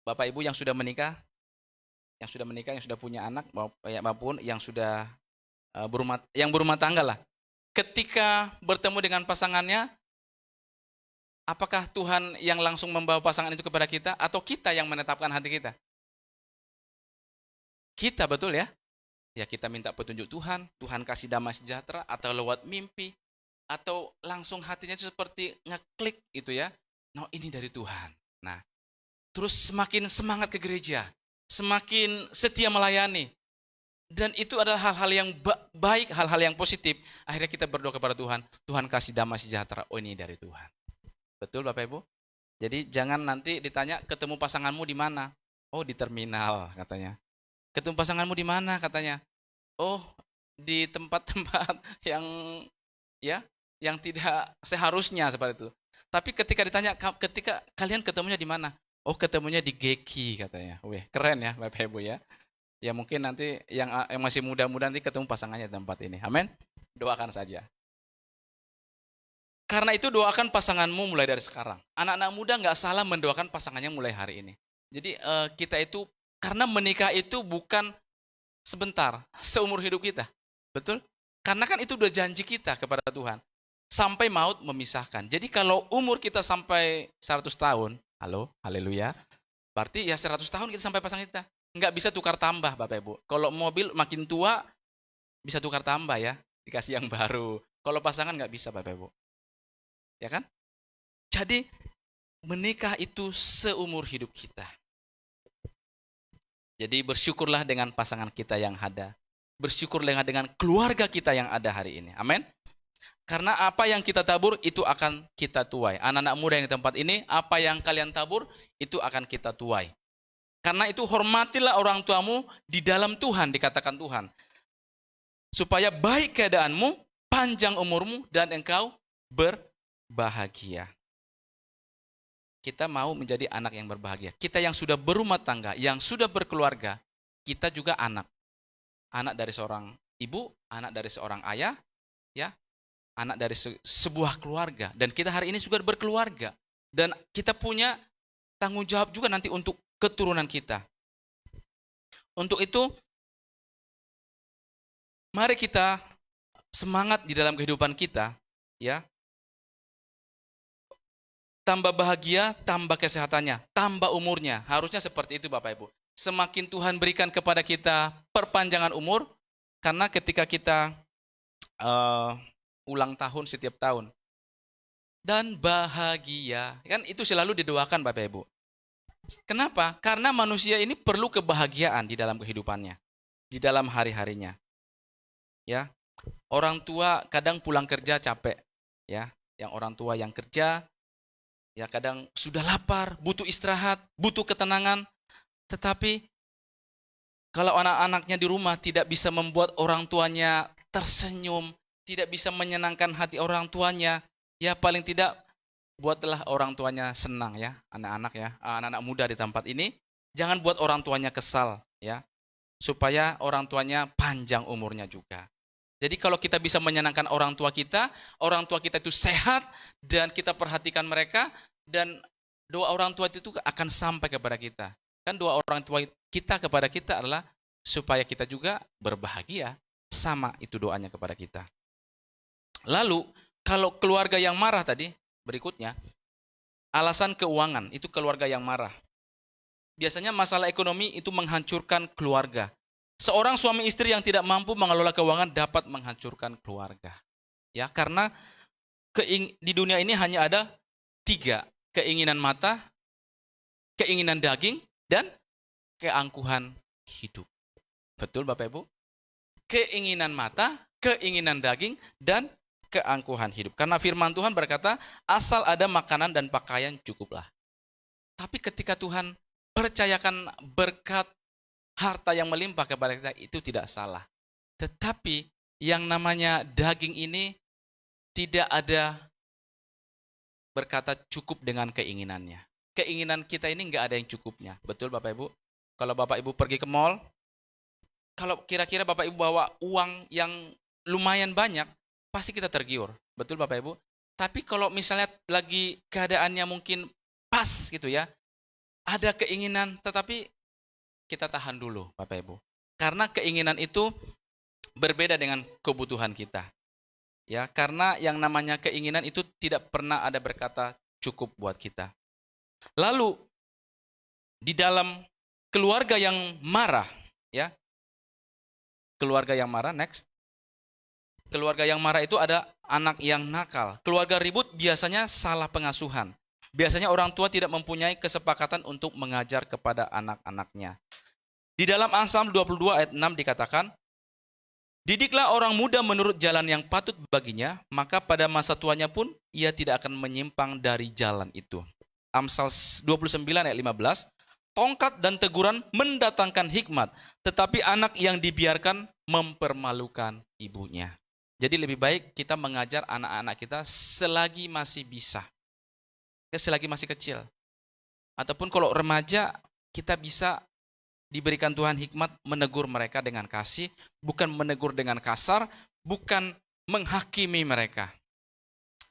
C: Bapak Ibu yang sudah menikah, yang sudah punya anak maupun yang sudah berumah tangga lah. Ketika bertemu dengan pasangannya, apakah Tuhan yang langsung membawa pasangan itu kepada kita atau kita yang menetapkan hati kita? Kita, betul ya? Ya kita minta petunjuk Tuhan, Tuhan kasih damai sejahtera, atau lewat mimpi, atau langsung hatinya itu seperti ngeklik itu ya. Nah ini dari Tuhan. Nah terus semakin semangat ke gereja, semakin setia melayani. Dan itu adalah hal-hal yang baik, hal-hal yang positif. Akhirnya kita berdoa kepada Tuhan, Tuhan kasih damai sejahtera, oh ini dari Tuhan. Betul Bapak Ibu? Jadi jangan nanti ditanya ketemu pasanganmu di mana? Oh di terminal katanya. Ketemu pasanganmu di mana katanya? Oh, di tempat-tempat yang tidak seharusnya seperti itu. Tapi ketika ditanya ketika kalian ketemunya di mana? Oh, ketemunya di Geki katanya. Wih, keren ya Bapak Ibu ya. Ya mungkin nanti yang masih muda-muda nanti ketemu pasangannya di tempat ini. Amin. Doakan saja. Karena itu doakan pasanganmu mulai dari sekarang. Anak-anak muda nggak salah mendoakan pasangannya mulai hari ini. Jadi kita itu karena menikah itu bukan sebentar, seumur hidup kita. Betul? Karena kan itu udah janji kita kepada Tuhan. Sampai maut memisahkan. Jadi kalau umur kita sampai 100 tahun, halo, haleluya, berarti ya 100 tahun kita sampai pasangan kita. Nggak bisa tukar tambah Bapak Ibu. Kalau mobil makin tua, bisa tukar tambah ya, dikasih yang baru. Kalau pasangan nggak bisa Bapak Ibu. Ya kan? Jadi menikah itu seumur hidup kita. Jadi bersyukurlah dengan pasangan kita yang ada. Bersyukurlah dengan keluarga kita yang ada hari ini. Amin. Karena apa yang kita tabur itu akan kita tuai. Anak-anak muda yang di tempat ini, apa yang kalian tabur itu akan kita tuai. Karena itu hormatilah orang tuamu di dalam Tuhan, dikatakan Tuhan. Supaya baik keadaanmu, panjang umurmu, dan engkau berbahagia. Kita mau menjadi anak yang berbahagia. Kita yang sudah berumah tangga, yang sudah berkeluarga, kita juga anak. Anak dari seorang ibu, anak dari seorang ayah, ya, anak dari sebuah keluarga. Dan kita hari ini juga berkeluarga. Dan kita punya tanggung jawab juga nanti untuk keturunan kita. Untuk itu, mari kita semangat di dalam kehidupan kita, ya. Tambah bahagia, tambah kesehatannya, tambah umurnya. Harusnya seperti itu Bapak Ibu. Semakin Tuhan berikan kepada kita perpanjangan umur, karena ketika kita ulang tahun setiap tahun, dan bahagia, kan itu selalu didoakan Bapak Ibu. Kenapa? Karena manusia ini perlu kebahagiaan di dalam kehidupannya, di dalam hari-harinya. Ya, orang tua kadang pulang kerja capek, ya. Yang orang tua yang kerja, ya kadang sudah lapar, butuh istirahat, butuh ketenangan. Tetapi kalau anak-anaknya di rumah tidak bisa membuat orang tuanya tersenyum, tidak bisa menyenangkan hati orang tuanya, ya paling tidak buatlah orang tuanya senang ya, anak-anak ya, anak-anak muda di tempat ini. Jangan buat orang tuanya kesal ya, supaya orang tuanya panjang umurnya juga. Jadi kalau kita bisa menyenangkan orang tua kita itu sehat, dan kita perhatikan mereka, dan doa orang tua itu akan sampai kepada kita. Kan doa orang tua kita kepada kita adalah supaya kita juga berbahagia. Sama itu doanya kepada kita. Lalu Kalau keluarga yang marah tadi, berikutnya, alasan keuangan, itu keluarga yang marah. Biasanya masalah ekonomi itu menghancurkan keluarga. Seorang suami istri yang tidak mampu mengelola keuangan dapat menghancurkan keluarga. Ya, karena di dunia ini hanya ada 3, keinginan mata, keinginan daging, dan keangkuhan hidup. Betul Bapak Ibu? Keinginan mata, keinginan daging, dan keangkuhan hidup. Karena firman Tuhan berkata, asal ada makanan dan pakaian cukuplah. Tapi ketika Tuhan percayakan berkat harta yang melimpah kepada kita, itu tidak salah. Tetapi yang namanya daging ini tidak ada berkata cukup dengan keinginannya. Keinginan kita ini nggak ada yang cukupnya. Betul Bapak Ibu? Kalau Bapak Ibu pergi ke mall, kalau kira-kira Bapak Ibu bawa uang yang lumayan banyak, pasti kita tergiur. Betul Bapak Ibu? Tapi kalau misalnya lagi keadaannya mungkin pas gitu ya, ada keinginan tetapi kita tahan dulu Bapak Ibu. Karena keinginan itu berbeda dengan kebutuhan kita. Ya, karena yang namanya keinginan itu tidak pernah ada berkata cukup buat kita. Lalu di dalam keluarga yang marah, ya. Keluarga yang marah, next. Keluarga yang marah itu ada anak yang nakal. Keluarga ribut biasanya salah pengasuhan. Biasanya orang tua tidak mempunyai kesepakatan untuk mengajar kepada anak-anaknya. Di dalam Amsal 22 ayat 6 dikatakan, didiklah orang muda menurut jalan yang patut baginya, maka pada masa tuanya pun ia tidak akan menyimpang dari jalan itu. Amsal 29 ayat 15, tongkat dan teguran mendatangkan hikmat, tetapi anak yang dibiarkan mempermalukan ibunya. Jadi lebih baik kita mengajar anak-anak kita selagi masih bisa. Selagi masih kecil. Ataupun kalau remaja, kita bisa diberikan Tuhan hikmat menegur mereka dengan kasih, bukan menegur dengan kasar, bukan menghakimi mereka.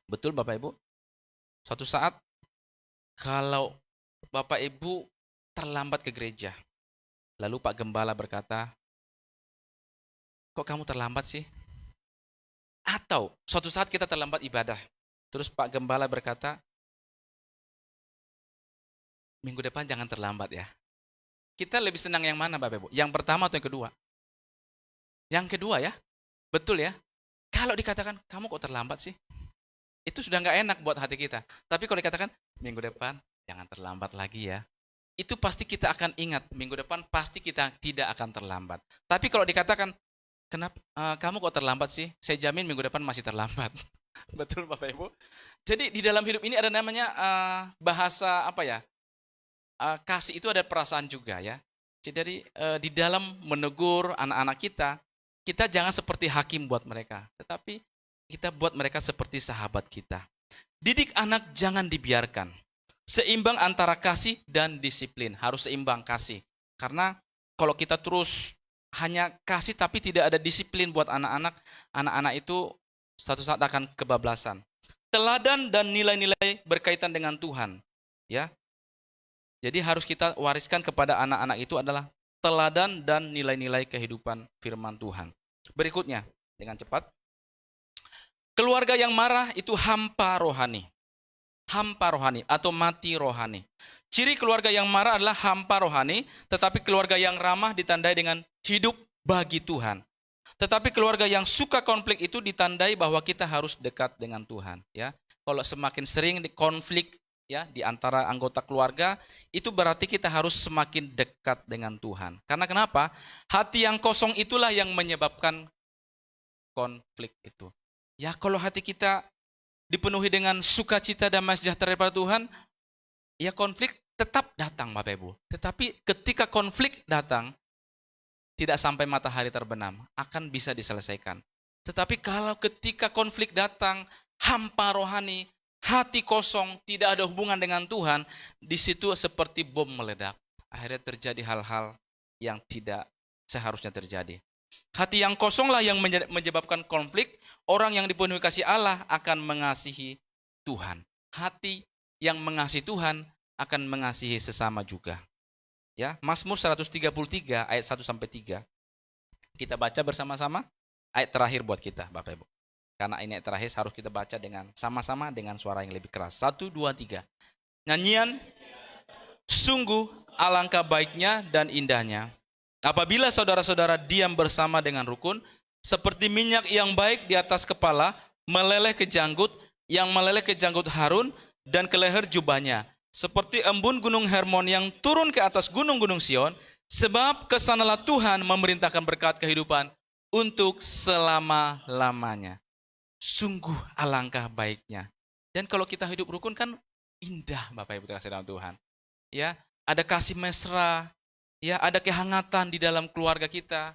C: Betul Bapak Ibu? Suatu saat, kalau Bapak Ibu terlambat ke gereja, lalu Pak Gembala berkata, kok kamu terlambat sih? Atau suatu saat kita terlambat ibadah, terus Pak Gembala berkata, minggu depan jangan terlambat ya. Kita lebih senang yang mana Bapak Ibu? Yang pertama atau yang kedua? Yang kedua ya, betul ya. Kalau dikatakan, kamu kok terlambat sih? Itu sudah nggak enak buat hati kita. Tapi kalau dikatakan, minggu depan jangan terlambat lagi ya. Itu pasti kita akan ingat, minggu depan pasti kita tidak akan terlambat. Tapi kalau dikatakan, kenapa kamu kok terlambat sih? Saya jamin minggu depan masih terlambat. Betul Bapak Ibu? Jadi di dalam hidup ini ada namanya bahasa apa ya? Kasih itu ada perasaan juga ya. Jadi di dalam menegur anak-anak kita, kita jangan seperti hakim buat mereka, tetapi kita buat mereka seperti sahabat kita. Didik anak jangan dibiarkan. Seimbang antara kasih dan disiplin. Harus seimbang kasih. Karena kalau kita terus hanya kasih tapi tidak ada disiplin buat anak-anak, anak-anak itu suatu saat akan kebablasan. Teladan dan nilai-nilai berkaitan dengan Tuhan. Ya. Jadi harus kita wariskan kepada anak-anak itu adalah teladan dan nilai-nilai kehidupan firman Tuhan. Berikutnya, dengan cepat. Keluarga yang marah itu hampa rohani. Hampa rohani atau mati rohani. Ciri keluarga yang marah adalah hampa rohani, tetapi keluarga yang ramah ditandai dengan hidup bagi Tuhan. Tetapi keluarga yang suka konflik itu ditandai bahwa kita harus dekat dengan Tuhan. Ya, kalau semakin sering konflik ya di antara anggota keluarga, itu berarti kita harus semakin dekat dengan Tuhan. Karena kenapa? Hati yang kosong itulah yang menyebabkan konflik itu. Ya, kalau hati kita dipenuhi dengan sukacita dan sejahtera daripada Tuhan, ya konflik tetap datang Bapak Ibu. Tetapi ketika konflik datang, tidak sampai matahari terbenam, akan bisa diselesaikan. Tetapi kalau ketika konflik datang, hampa rohani, hati kosong, tidak ada hubungan dengan Tuhan, di situ seperti bom meledak. Akhirnya terjadi hal-hal yang tidak seharusnya terjadi. Hati yang kosonglah yang menyebabkan konflik. Orang yang dipenuhi kasih Allah akan mengasihi Tuhan. Hati yang mengasihi Tuhan akan mengasihi sesama juga. Ya, Mazmur 133 ayat 1 sampai 3. Kita baca bersama-sama ayat terakhir buat kita, Bapak Ibu. Karena ini ayat terakhir harus kita baca dengan sama-sama dengan suara yang lebih keras. 1, 2, 3. Nyanyian, sungguh alangkah baiknya dan indahnya apabila saudara-saudara diam bersama dengan rukun, seperti minyak yang baik di atas kepala, meleleh ke janggut, yang meleleh ke janggut Harun dan ke leher jubahnya. Seperti embun gunung Hermon yang turun ke atas gunung-gunung Sion, sebab kesanalah Tuhan memerintahkan berkat kehidupan untuk selama-lamanya. Sungguh alangkah baiknya. Dan kalau kita hidup rukun kan indah, Bapak Ibu terkasih dalam Tuhan. Ya, ada kasih mesra, ya, ada kehangatan di dalam keluarga kita.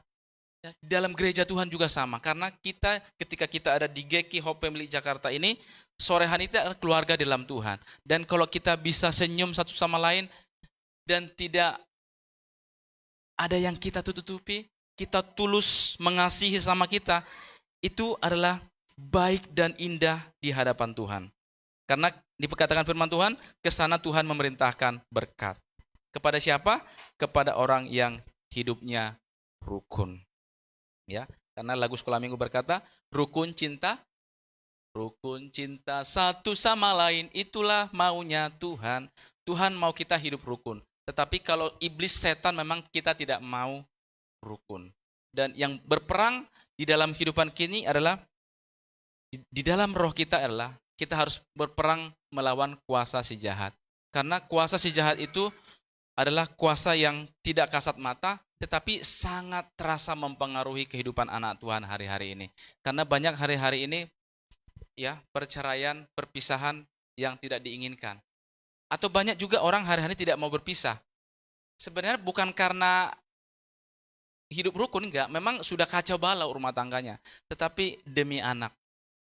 C: Ya, di dalam gereja Tuhan juga sama. Karena kita ketika kita ada di GK Hope Family Jakarta ini, sore hari itu adalah keluarga di dalam Tuhan. Dan kalau kita bisa senyum satu sama lain dan tidak ada yang kita tutupi, kita tulus mengasihi sama kita, itu adalah baik dan indah di hadapan Tuhan. Karena dikatakan firman Tuhan, ke sana Tuhan memerintahkan berkat. Kepada siapa? Kepada orang yang hidupnya rukun. Ya, karena lagu sekolah minggu berkata, rukun cinta satu sama lain, itulah maunya Tuhan. Tuhan mau kita hidup rukun. Tetapi kalau iblis setan memang kita tidak mau rukun. Dan yang berperang di dalam kehidupan kini adalah di dalam roh kita adalah kita harus berperang melawan kuasa si jahat. Karena kuasa si jahat itu adalah kuasa yang tidak kasat mata, tetapi sangat terasa mempengaruhi kehidupan anak Tuhan hari-hari ini. Karena banyak hari-hari ini ya perceraian, perpisahan yang tidak diinginkan. Atau banyak juga orang hari-hari tidak mau berpisah. Sebenarnya bukan karena hidup rukun, enggak, memang sudah kacau balau rumah tangganya, tetapi demi anak.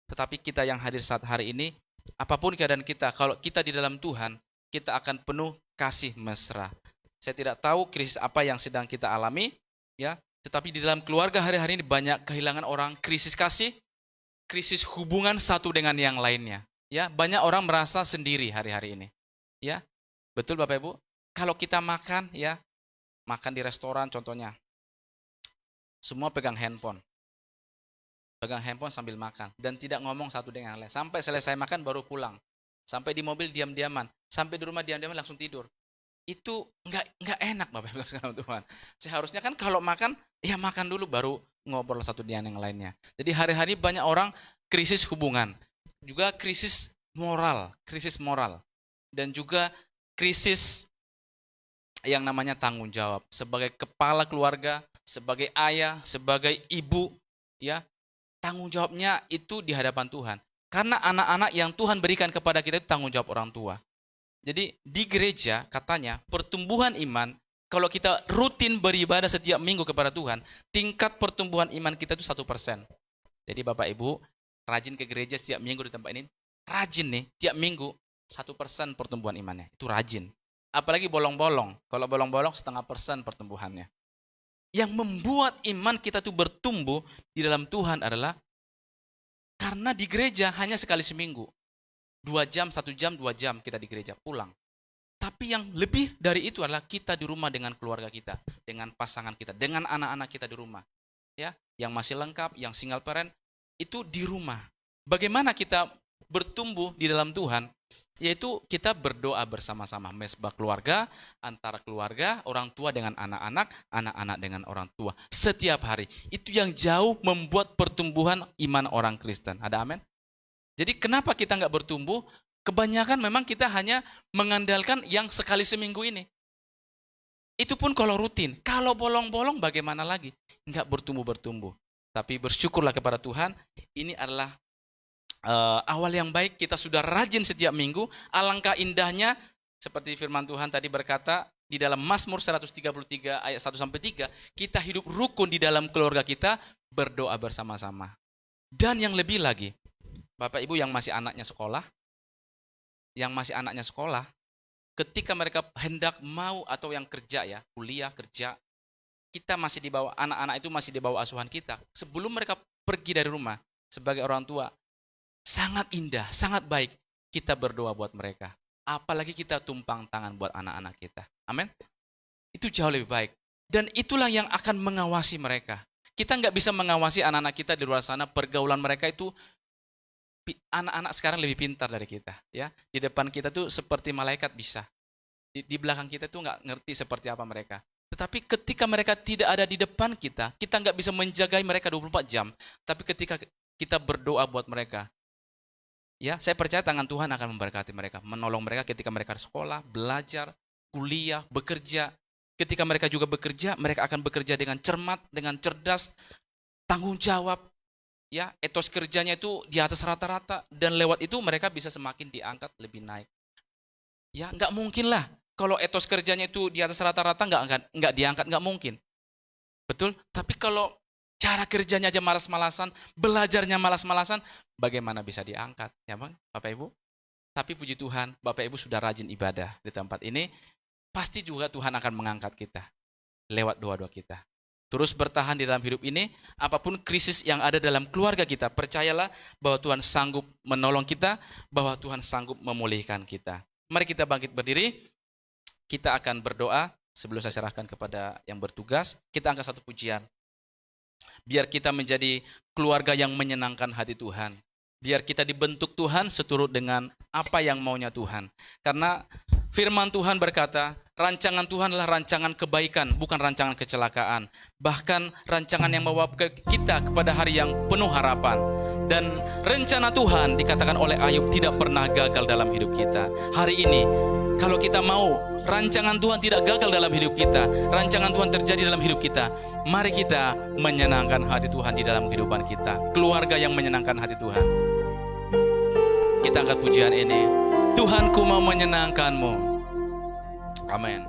C: Tetapi kita yang hadir saat hari ini, apapun keadaan kita, kalau kita di dalam Tuhan, kita akan penuh kasih mesra. Saya tidak tahu krisis apa yang sedang kita alami, ya. Tetapi di dalam keluarga hari-hari ini banyak kehilangan orang, krisis kasih, krisis hubungan satu dengan yang lainnya. Ya, banyak orang merasa sendiri hari-hari ini. Ya, betul Bapak Ibu. Kalau kita makan, ya, makan di restoran contohnya, semua pegang handphone sambil makan dan tidak ngomong satu dengan yang lain. Sampai selesai makan baru pulang. Sampai di mobil diam-diaman, sampai di rumah diam-diaman langsung tidur. Itu nggak enak Bapak Ibu Tuhan. Seharusnya kan kalau makan, ya makan dulu baru ngobrol satu dengan yang lainnya. Jadi hari-hari banyak orang krisis hubungan, juga krisis moral, dan juga krisis yang namanya tanggung jawab. Sebagai kepala keluarga, sebagai ayah, sebagai ibu, ya, tanggung jawabnya itu di hadapan Tuhan. Karena anak-anak yang Tuhan berikan kepada kita itu tanggung jawab orang tua. Jadi di gereja katanya pertumbuhan iman, kalau kita rutin beribadah setiap minggu kepada Tuhan, tingkat pertumbuhan iman kita itu 1%. Jadi Bapak Ibu rajin ke gereja setiap minggu di tempat ini, rajin nih tiap minggu 1% pertumbuhan imannya, itu rajin. Apalagi bolong-bolong, kalau bolong-bolong 0,5% pertumbuhannya. Yang membuat iman kita itu bertumbuh di dalam Tuhan adalah karena di gereja hanya sekali seminggu. 2 jam, 1 jam, 2 jam kita di gereja, pulang. Tapi yang lebih dari itu adalah kita di rumah dengan keluarga kita, dengan pasangan kita, dengan anak-anak kita di rumah. Ya, yang masih lengkap, yang single parent, itu di rumah. Bagaimana kita bertumbuh di dalam Tuhan? Yaitu kita berdoa bersama-sama, mesbah keluarga, antara keluarga, orang tua dengan anak-anak, anak-anak dengan orang tua. Setiap hari. Itu yang jauh membuat pertumbuhan iman orang Kristen. Ada amin? Jadi kenapa kita nggak bertumbuh? Kebanyakan memang kita hanya mengandalkan yang sekali seminggu ini. Itu pun kalau rutin. Kalau bolong-bolong bagaimana lagi? Nggak bertumbuh-bertumbuh. Tapi bersyukurlah kepada Tuhan, ini adalah awal yang baik, kita sudah rajin setiap minggu. Alangkah indahnya, seperti firman Tuhan tadi berkata, di dalam Mazmur 133 ayat 1-3, kita hidup rukun di dalam keluarga kita, berdoa bersama-sama. Dan yang lebih lagi, Bapak Ibu yang masih anaknya sekolah, ketika mereka hendak mau atau yang kerja ya, kuliah, kerja, kita masih di bawah, anak-anak itu masih di bawah asuhan kita. Sebelum mereka pergi dari rumah, sebagai orang tua, sangat indah, sangat baik kita berdoa buat mereka. Apalagi kita tumpang tangan buat anak-anak kita. Amin. Itu jauh lebih baik. Dan itulah yang akan mengawasi mereka. Kita nggak bisa mengawasi anak-anak kita di luar sana, pergaulan mereka itu anak-anak sekarang lebih pintar dari kita, ya. Di depan kita tuh seperti malaikat bisa. Di belakang kita tuh nggak ngerti seperti apa mereka. Tetapi ketika mereka tidak ada di depan kita nggak bisa menjagai mereka 24 jam. Tapi ketika kita berdoa buat mereka, ya, saya percaya tangan Tuhan akan memberkati mereka, menolong mereka ketika mereka sekolah, belajar, kuliah, bekerja. Ketika mereka juga bekerja, mereka akan bekerja dengan cermat, dengan cerdas, tanggung jawab. Ya, etos kerjanya itu di atas rata-rata, dan lewat itu mereka bisa semakin diangkat, lebih naik. Ya, nggak mungkin lah kalau etos kerjanya itu di atas rata-rata nggak diangkat, nggak mungkin. Betul? Tapi kalau cara kerjanya aja malas-malasan, belajarnya malas-malasan, bagaimana bisa diangkat? Ya Bang, Bapak Ibu? Tapi puji Tuhan, Bapak Ibu sudah rajin ibadah di tempat ini, pasti juga Tuhan akan mengangkat kita lewat doa-doa kita. Terus bertahan di dalam hidup ini, apapun krisis yang ada dalam keluarga kita, percayalah bahwa Tuhan sanggup menolong kita, bahwa Tuhan sanggup memulihkan kita. Mari kita bangkit berdiri, kita akan berdoa. Sebelum saya serahkan kepada yang bertugas, kita angkat satu pujian. Biar kita menjadi keluarga yang menyenangkan hati Tuhan. Biar kita dibentuk Tuhan seturut dengan apa yang maunya Tuhan. Karena firman Tuhan berkata, rancangan Tuhan adalah rancangan kebaikan, bukan rancangan kecelakaan. Bahkan rancangan yang membawa kita kepada hari yang penuh harapan. Dan rencana Tuhan dikatakan oleh Ayub tidak pernah gagal dalam hidup kita. Hari ini, kalau kita mau rancangan Tuhan tidak gagal dalam hidup kita, rancangan Tuhan terjadi dalam hidup kita, mari kita menyenangkan hati Tuhan di dalam kehidupan kita. Keluarga yang menyenangkan hati Tuhan. Kita angkat pujian ini. Tuhanku mau menyenangkan-Mu. Amin.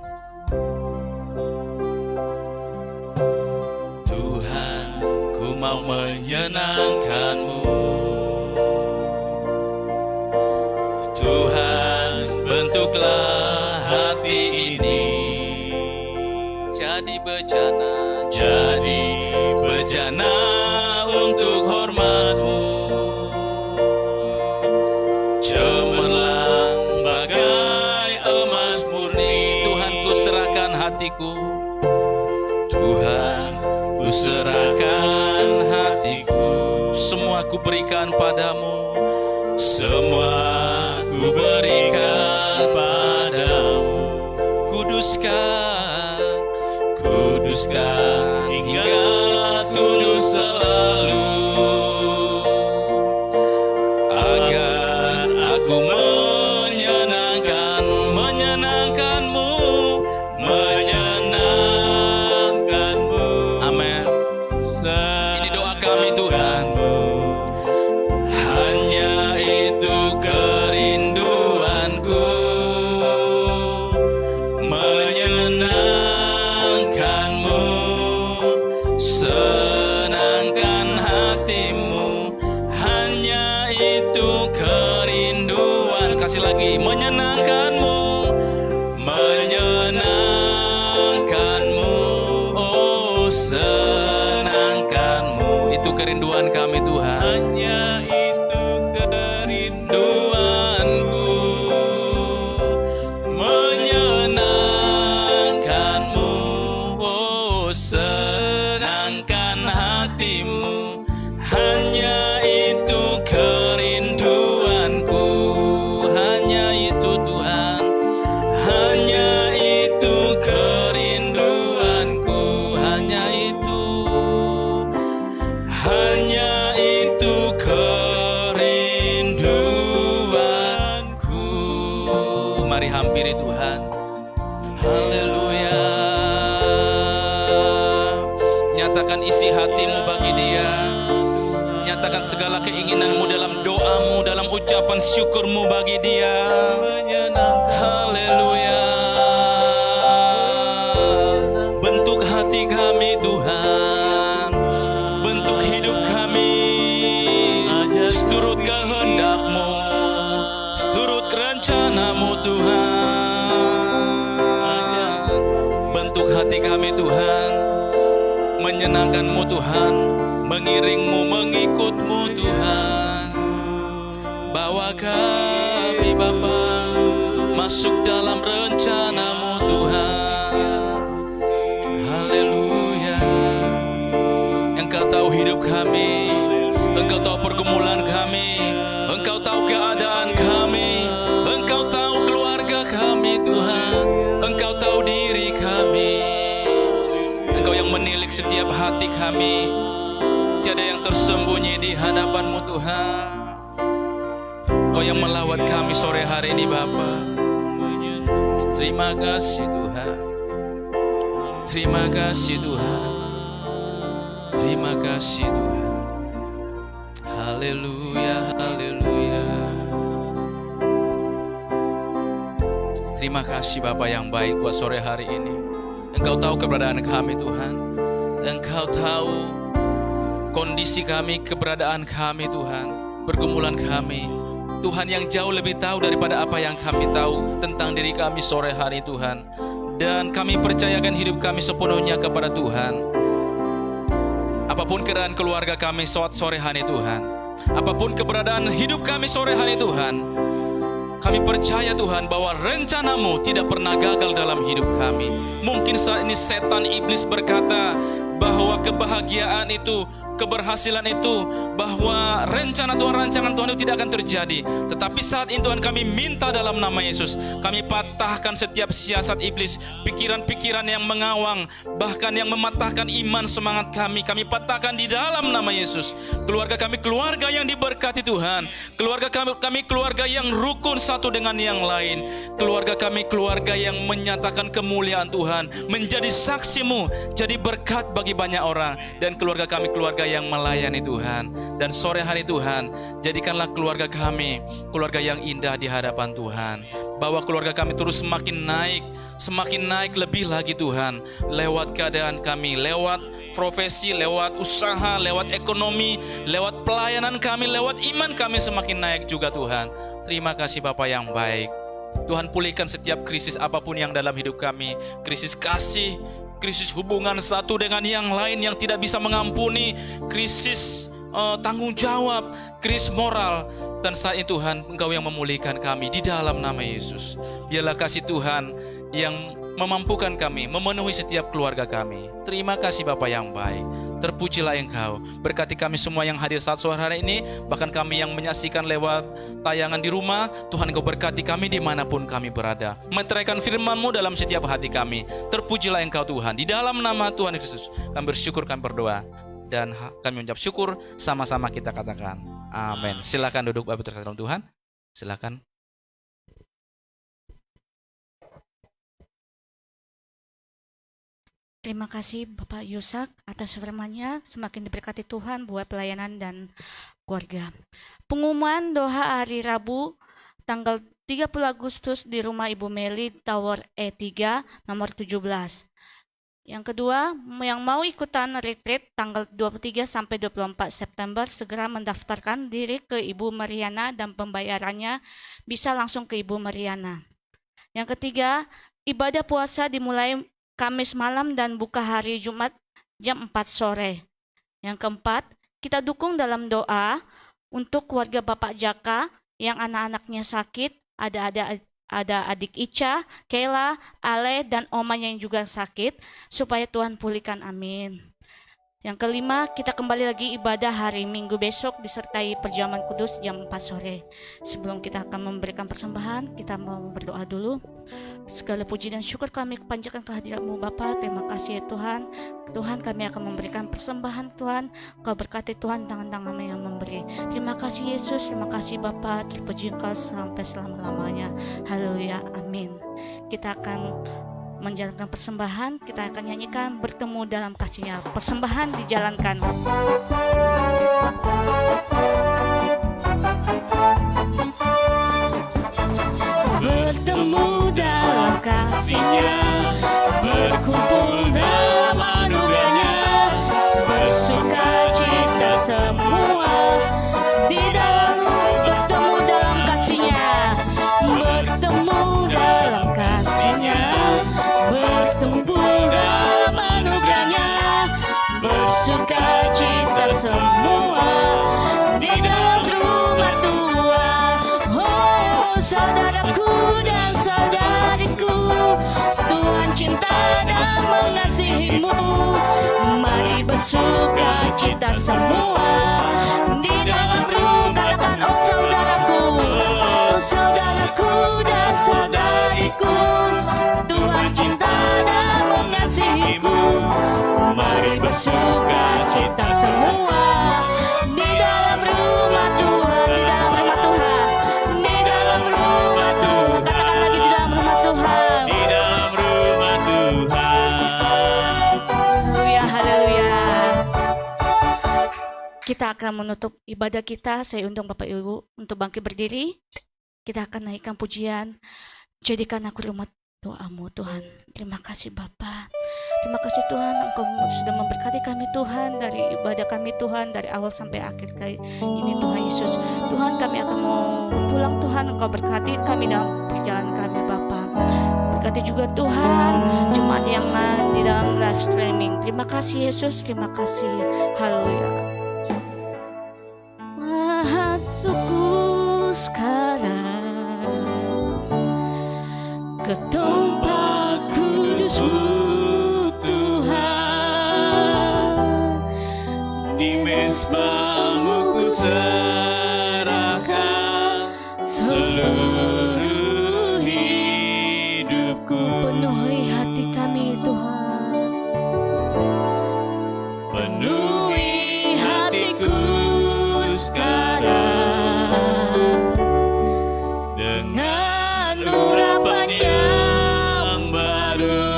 C: Tuhan, ku mau menyenangkan-Mu. Tuhan, bentuklah hati ini jadi bejana untuk hormat-Mu. Cemerlang bagai emas murni. Tuhan, ku serahkan hatiku. Tuhan, ku serahkan hatiku. Semua ku berikan padamu. Semua ku berikan padamu. Kuduskan hingga tulus selalu. Agar aku menyenangkan-Mu. Amin. Ini doa kami Tuhan. Hanya itu kerinduanku, menyenangkan-Mu, senangkan hatimu. Hanya itu kerinduan. Kasih lagi, menyenangkan-Mu, oh senangkan-Mu. Itu kerinduan kami Tuhan. Hanya itu kerinduanku, menyenangkan-Mu, oh senangkan hatimu. Hanya itu kerinduanku, hanya itu Tuhan. Hanya itu kerinduanku, hanya itu kerinduanku. Mari hampiri Tuhan. Haleluya. Nyatakan isi hatimu bagi Dia. Nyatakan segala keinginanmu dalam doamu, dalam ucapan syukurmu bagi Dia. Haleluya. Bentuk hati kami Tuhan, bentuk hidup kami seturut kehendak-Mu, seturut rencana-Mu Tuhan. Bentuk hati kami Tuhan, menyenangkan-Mu Tuhan, mengiring-Mu, mengikut-Mu Tuhan. Bawa kami Bapa masuk dalam rencana-Mu Tuhan. Haleluya. Engkau tahu hidup kami, Engkau tahu pergumulan kami, setiap hati kami. Tiada yang tersembunyi di hadapan-Mu Tuhan. Kau yang melawat kami sore hari ini Bapa. Terima kasih Tuhan. Terima kasih Tuhan. Terima kasih Tuhan. Haleluya, haleluya. Terima kasih Bapa yang baik buat sore hari ini. Engkau tahu keberadaan kami Tuhan. Engkau tahu kondisi kami, keberadaan kami Tuhan, pergumulan kami. Tuhan yang jauh lebih tahu daripada apa yang kami tahu tentang diri kami sore hari Tuhan. Dan kami percayakan hidup kami sepenuhnya kepada Tuhan. Apapun keadaan keluarga kami sore hari Tuhan, apapun keberadaan hidup kami sore hari Tuhan, kami percaya Tuhan bahwa rencana-Mu tidak pernah gagal dalam hidup kami. Mungkin saat ini setan iblis berkata bahwa kebahagiaan itu, keberhasilan itu, bahwa rencana Tuhan, rancangan Tuhan itu tidak akan terjadi. Tetapi saat ini Tuhan kami minta dalam nama Yesus, kami patahkan setiap siasat iblis, pikiran-pikiran yang mengawang, bahkan yang mematahkan iman semangat kami. Kami patahkan di dalam nama Yesus. Keluarga kami keluarga yang diberkati Tuhan. Keluarga kami keluarga yang rukun satu dengan yang lain. Keluarga kami keluarga yang menyatakan kemuliaan Tuhan, menjadi saksi-Mu, jadi berkat bagi banyak orang. Dan keluarga kami keluarga yang melayani Tuhan. Dan sore hari Tuhan, jadikanlah keluarga kami keluarga yang indah di hadapan Tuhan. Bawa keluarga kami terus semakin naik lebih lagi Tuhan. Lewat keadaan kami, lewat profesi, lewat usaha, lewat ekonomi, lewat pelayanan kami, lewat iman kami semakin naik juga Tuhan. Terima kasih Bapa yang baik. Tuhan pulihkan setiap krisis apapun yang dalam hidup kami. Krisis kasih, krisis hubungan satu dengan yang lain yang tidak bisa mengampuni, krisis tanggung jawab, krisis moral. Dan saat itu Tuhan, Engkau yang memulihkan kami di dalam nama Yesus. Biarlah kasih Tuhan yang memampukan kami, memenuhi setiap keluarga kami. Terima kasih Bapa yang baik. Terpujilah Engkau. Berkati kami semua yang hadir saat sore hari ini, bahkan kami yang menyaksikan lewat tayangan di rumah. Tuhan Engkau berkati kami dimanapun kami berada. Meteraikan firman-Mu dalam setiap hati kami. Terpujilah Engkau Tuhan. Di dalam nama Tuhan Yesus kami bersyukur, kami berdoa. Dan kami mengucap syukur, sama-sama kita katakan amin. Silakan duduk Bapak terkasih dalam Tuhan. Silakan.
B: Terima kasih Bapak Yusak atas firman-Nya. Semakin diberkati Tuhan buat pelayanan dan keluarga. Pengumuman doa hari Rabu tanggal 30 Agustus di rumah Ibu Meli Tower E3 nomor 17. Yang kedua, yang mau ikutan retreat tanggal 23 sampai 24 September segera mendaftarkan diri ke Ibu Mariana dan pembayarannya bisa langsung ke Ibu Mariana. Yang ketiga, ibadah puasa dimulai Kamis malam dan buka hari Jumat jam 4 sore. Yang keempat, kita dukung dalam doa untuk keluarga Bapak Jaka yang anak-anaknya sakit, ada adik Ica, Kayla, Ale, dan omanya yang juga sakit, supaya Tuhan pulihkan, amin. Yang kelima, kita kembali lagi ibadah hari Minggu besok disertai perjamuan kudus jam 4 sore. Sebelum kita akan memberikan persembahan, kita mau berdoa dulu. Segala puji dan syukur kami panjatkan kehadirat-Mu Bapa. Terima kasih ya Tuhan. Tuhan, kami akan memberikan persembahan Tuhan. Kau berkati Tuhan, tangan-tangan yang memberi. Terima kasih Yesus, terima kasih Bapa. Terpuji Engkau sampai selama-lamanya. Haleluya, amin. Kita akan menjalankan persembahan, kita akan nyanyikan bertemu dalam kasih-Nya. Persembahan dijalankan. Bertemu dalam kasih-Nya, berkumpul dalam anugerah-Nya, bersuka cita semua di dalam bertemu dalam kasih-Nya, bertemu dalam kasih-Nya, bertemu dalam anugerah-Nya, bersuka cita semua di dalam rumah Tuhan. Oh saudaraku dan saudariku, Tuhan cinta dan mengasihimu. Mari bersuka cita semua di dalam rumah. Katakan oh saudaraku, oh saudaraku dan saudariku, Tuhan cinta dan mengasihimu. Mari bersuka sukacita semua di dalam rumah Tuhan, di dalam rumah Tuhan, di dalam rumah Tuhan. Katakan lagi, di dalam rumah Tuhan.
D: Di dalam rumah Tuhan.
B: Haleluya, haleluya. Kita akan menutup ibadah kita. Saya undang Bapak Ibu untuk bangkit berdiri. Kita akan naikkan pujian. Jadikan aku rumah doamu Tuhan. Terima kasih Bapa. Terima kasih Tuhan, Engkau sudah memberkati kami Tuhan, dari ibadah kami Tuhan, dari awal sampai akhir kali ini Tuhan Yesus. Tuhan, kami akan mau pulang Tuhan, Engkau berkati kami dalam perjalanan kami Bapa. Berkati juga Tuhan jemaat yang di dalam live streaming. Terima kasih Yesus, terima kasih. Haleluya. Waktuku sekarang ke tempat kudus-Mu Tuhan,
D: Di mezbamu ku serahkan seluruh hidupku.
B: penuhi hati kami Tuhan,
D: Penuhi hatiku sekarang dengan urapan yang baru,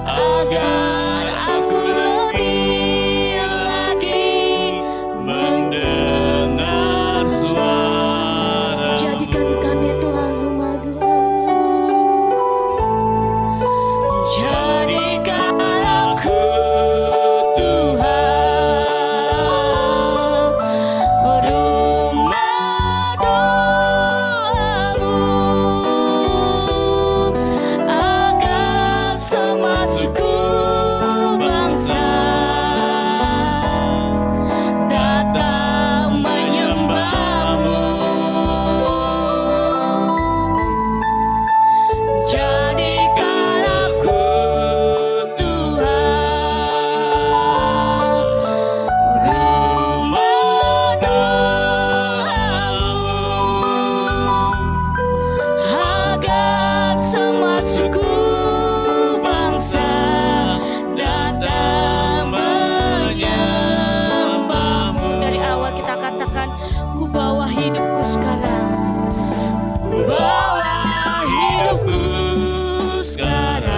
D: agar aku lebih lagi mendengar suara.
B: jadikan kami Tuhan rumah doa-Mu. Jadikan aku Tuhan rumah doa-Mu, agar semua suku bangsa datang menyembah-Mu. Jadikan aku Tuhan rumah doa-Mu, agar semua suku bangsa datang menyembah-Mu. Dari awal kita katakan, ku bawa hidupku sekarang, ku bawa hidupku sekarang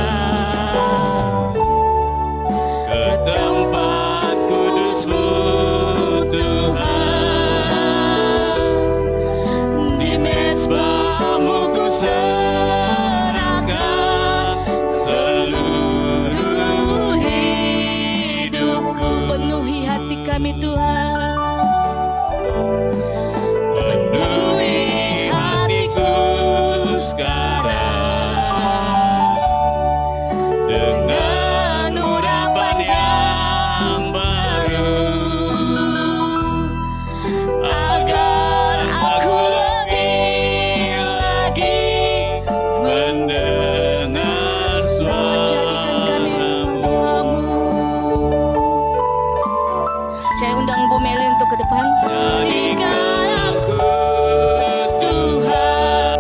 D: Ke tempat kudus-Mu Tuhan,
B: di
D: mezbamu ku serahkan seluruh hidupku.
B: penuhi hati kami Tuhan,
D: Penuhi hatiku sekarang dengan urapan yang baru, agar aku lebih lagi mendengar
B: jadikan kami rumah
D: suara-Mu.
B: doa-Mu. Saya undang Bu Meli untuk ke depan.
D: Jadikan aku Tuhan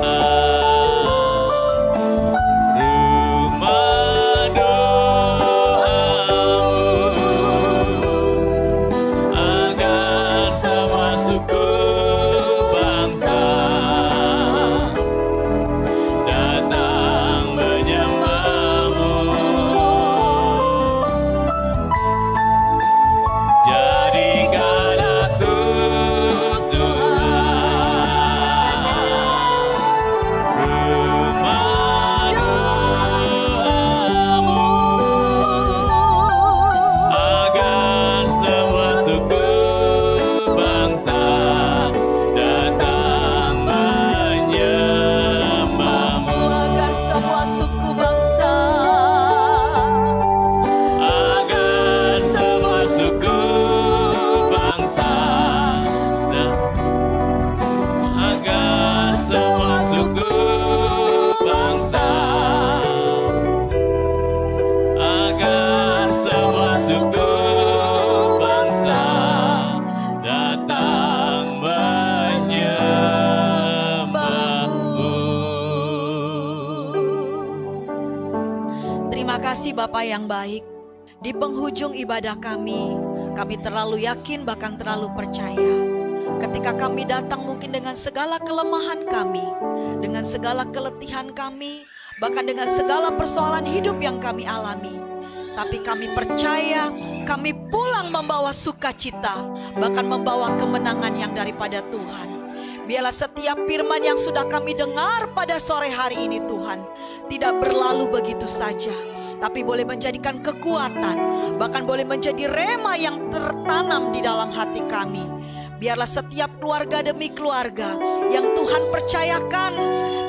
D: rumah doa-Mu, agar semua suku bangsa datang menyembah-Mu. Jadikan aku
E: kasih Bapa yang baik. Di penghujung ibadah kami terlalu yakin bahkan terlalu percaya. Ketika kami datang mungkin dengan segala kelemahan kami, dengan segala keletihan kami, bahkan dengan segala persoalan hidup yang kami alami. Tapi kami percaya kami pulang membawa sukacita, bahkan membawa kemenangan yang daripada Tuhan. Biarlah setiap firman yang sudah kami dengar pada sore hari ini Tuhan, tidak berlalu begitu saja, tapi boleh menjadikan kekuatan, bahkan boleh menjadi rema yang tertanam di dalam hati kami. Biarlah setiap keluarga demi keluarga yang Tuhan percayakan,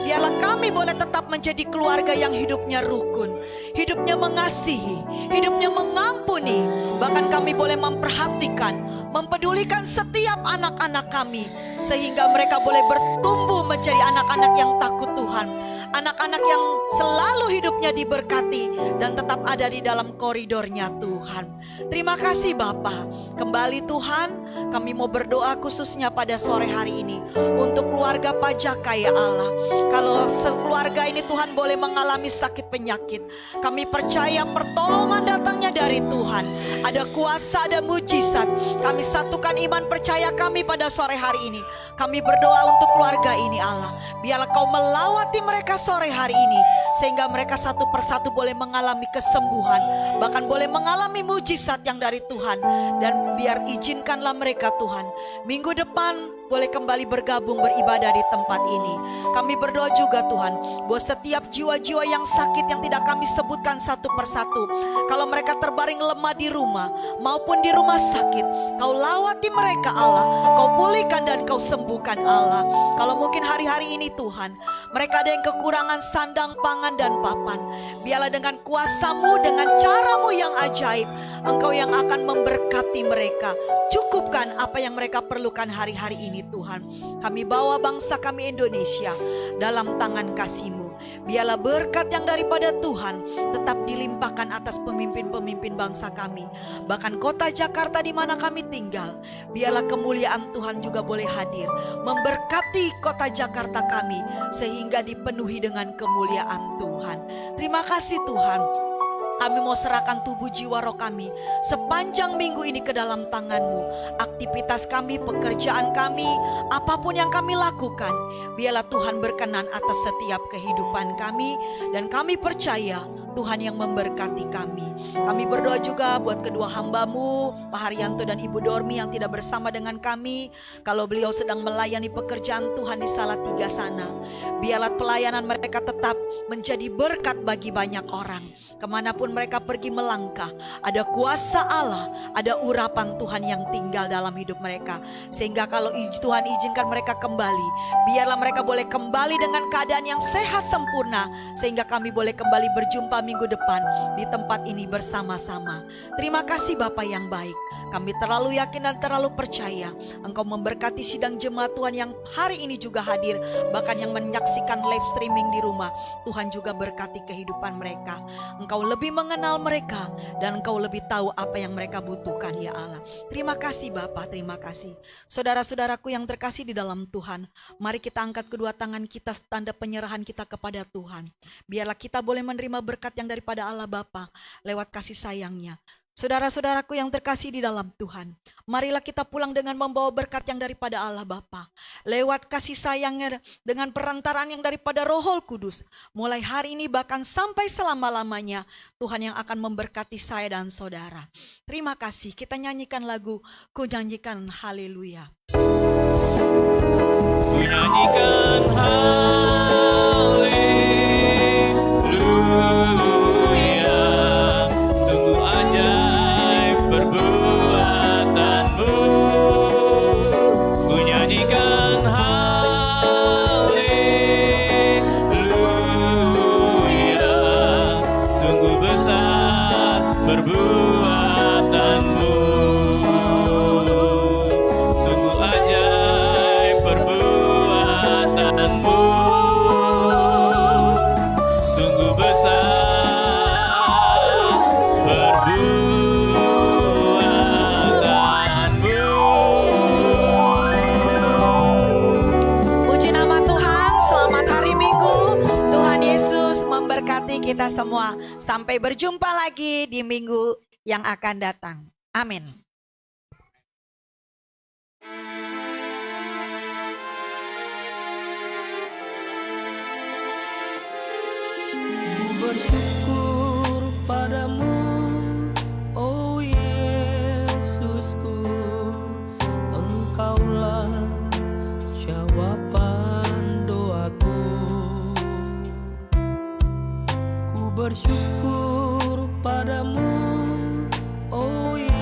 E: biarlah kami boleh tetap menjadi keluarga yang hidupnya rukun, hidupnya mengasihi, hidupnya mengampuni. Bahkan kami boleh memperhatikan, mempedulikan setiap anak-anak kami, sehingga mereka boleh bertumbuh menjadi anak-anak yang takut Tuhan, anak-anak yang selalu hidupnya diberkati dan tetap ada di dalam koridornya Tuhan. Terima kasih Bapa. Kembali Tuhan, kami mau berdoa khususnya pada sore hari ini untuk keluarga Pajaka ya Allah. Kalau sekeluarga ini Tuhan boleh mengalami sakit penyakit, kami percaya pertolongan datangnya dari Tuhan. Ada kuasa, ada mujizat. Kami satukan iman percaya kami pada sore hari ini. Kami berdoa untuk keluarga ini Allah. Biarlah Kau melawati mereka sore hari ini, sehingga mereka satu persatu boleh mengalami kesembuhan, bahkan boleh mengalami mujizat yang dari Tuhan. Dan biar izinkanlah mereka Tuhan, minggu depan boleh kembali bergabung beribadah di tempat ini. Kami berdoa juga Tuhan, buat setiap jiwa-jiwa yang sakit yang tidak kami sebutkan satu persatu, kalau mereka terbaring lemah di rumah maupun di rumah sakit, Kau lawati mereka Allah, Kau pulihkan dan Kau sembuhkan Allah. Kalau mungkin hari-hari ini Tuhan, mereka ada yang kekurangan sandang, pangan dan papan, biarlah dengan kuasa-Mu, dengan cara-Mu yang ajaib, Engkau yang akan memberkati mereka. Cukupkan apa yang mereka perlukan hari-hari ini Tuhan. Kami bawa bangsa kami Indonesia dalam tangan kasih-Mu. Biarlah berkat yang daripada Tuhan tetap dilimpahkan atas pemimpin-pemimpin bangsa kami. Bahkan kota Jakarta di mana kami tinggal, biarlah kemuliaan Tuhan juga boleh hadir, memberkati kota Jakarta kami, sehingga dipenuhi dengan kemuliaan Tuhan. Terima kasih Tuhan. Kami mau serahkan tubuh jiwa roh kami sepanjang minggu ini ke dalam tangan-Mu. Aktivitas kami, pekerjaan kami, apapun yang kami lakukan, biarlah Tuhan berkenan atas setiap kehidupan kami. Dan kami percaya Tuhan yang memberkati kami. Kami berdoa juga buat kedua hamba-Mu, Pak Haryanto dan Ibu Dormi yang tidak bersama dengan kami. Kalau beliau sedang melayani pekerjaan Tuhan di Salatiga sana, biarlah pelayanan mereka tetap menjadi berkat bagi banyak orang. Kemanapun mereka pergi melangkah, ada kuasa Allah, ada urapan Tuhan yang tinggal dalam hidup mereka. Sehingga kalau Tuhan izinkan mereka kembali, biarlah mereka boleh kembali dengan keadaan yang sehat sempurna, sehingga kami boleh kembali berjumpa minggu depan di tempat ini bersama-sama. Terima kasih Bapa yang baik. Kami terlalu yakin dan terlalu percaya Engkau memberkati sidang jemaat Tuhan yang hari ini juga hadir, bahkan yang menyaksikan live streaming di rumah. Tuhan juga berkati kehidupan mereka. Engkau lebih mengenal mereka dan Engkau lebih tahu apa yang mereka butuhkan ya Allah. Terima kasih Bapa, terima kasih. Saudara-saudaraku yang terkasih di dalam Tuhan, mari kita angkat kedua tangan kita, tanda penyerahan kita kepada Tuhan. Biarlah kita boleh menerima berkat yang daripada Allah Bapa lewat kasih sayangnya. Saudara-saudaraku yang terkasih di dalam Tuhan, marilah kita pulang dengan membawa berkat yang daripada Allah Bapa lewat kasih sayangnya, dengan perantaraan yang daripada Roh Kudus. Mulai hari ini bahkan sampai selama-lamanya, Tuhan yang akan memberkati saya dan saudara. Terima kasih. Kita nyanyikan lagu Ku Nyanyikan Haleluya.
D: Ku nyanyikan haleluya, sungguh ajaib perbuatanmu. Ku nyanyikan haleluya, sungguh besar perbuatanmu. Sungguh ajaib perbuatanmu, sungguh besar perbuatanmu.
E: Puji nama Tuhan, selamat hari Minggu. Tuhan Yesus memberkati kita semua. Sampai berjumpa lagi di minggu yang akan datang. Amin.
A: Ku bersyukur padamu, oh Yesusku, Engkaulah jawaban doaku. Ku bersyukur padamu, oh Yesus.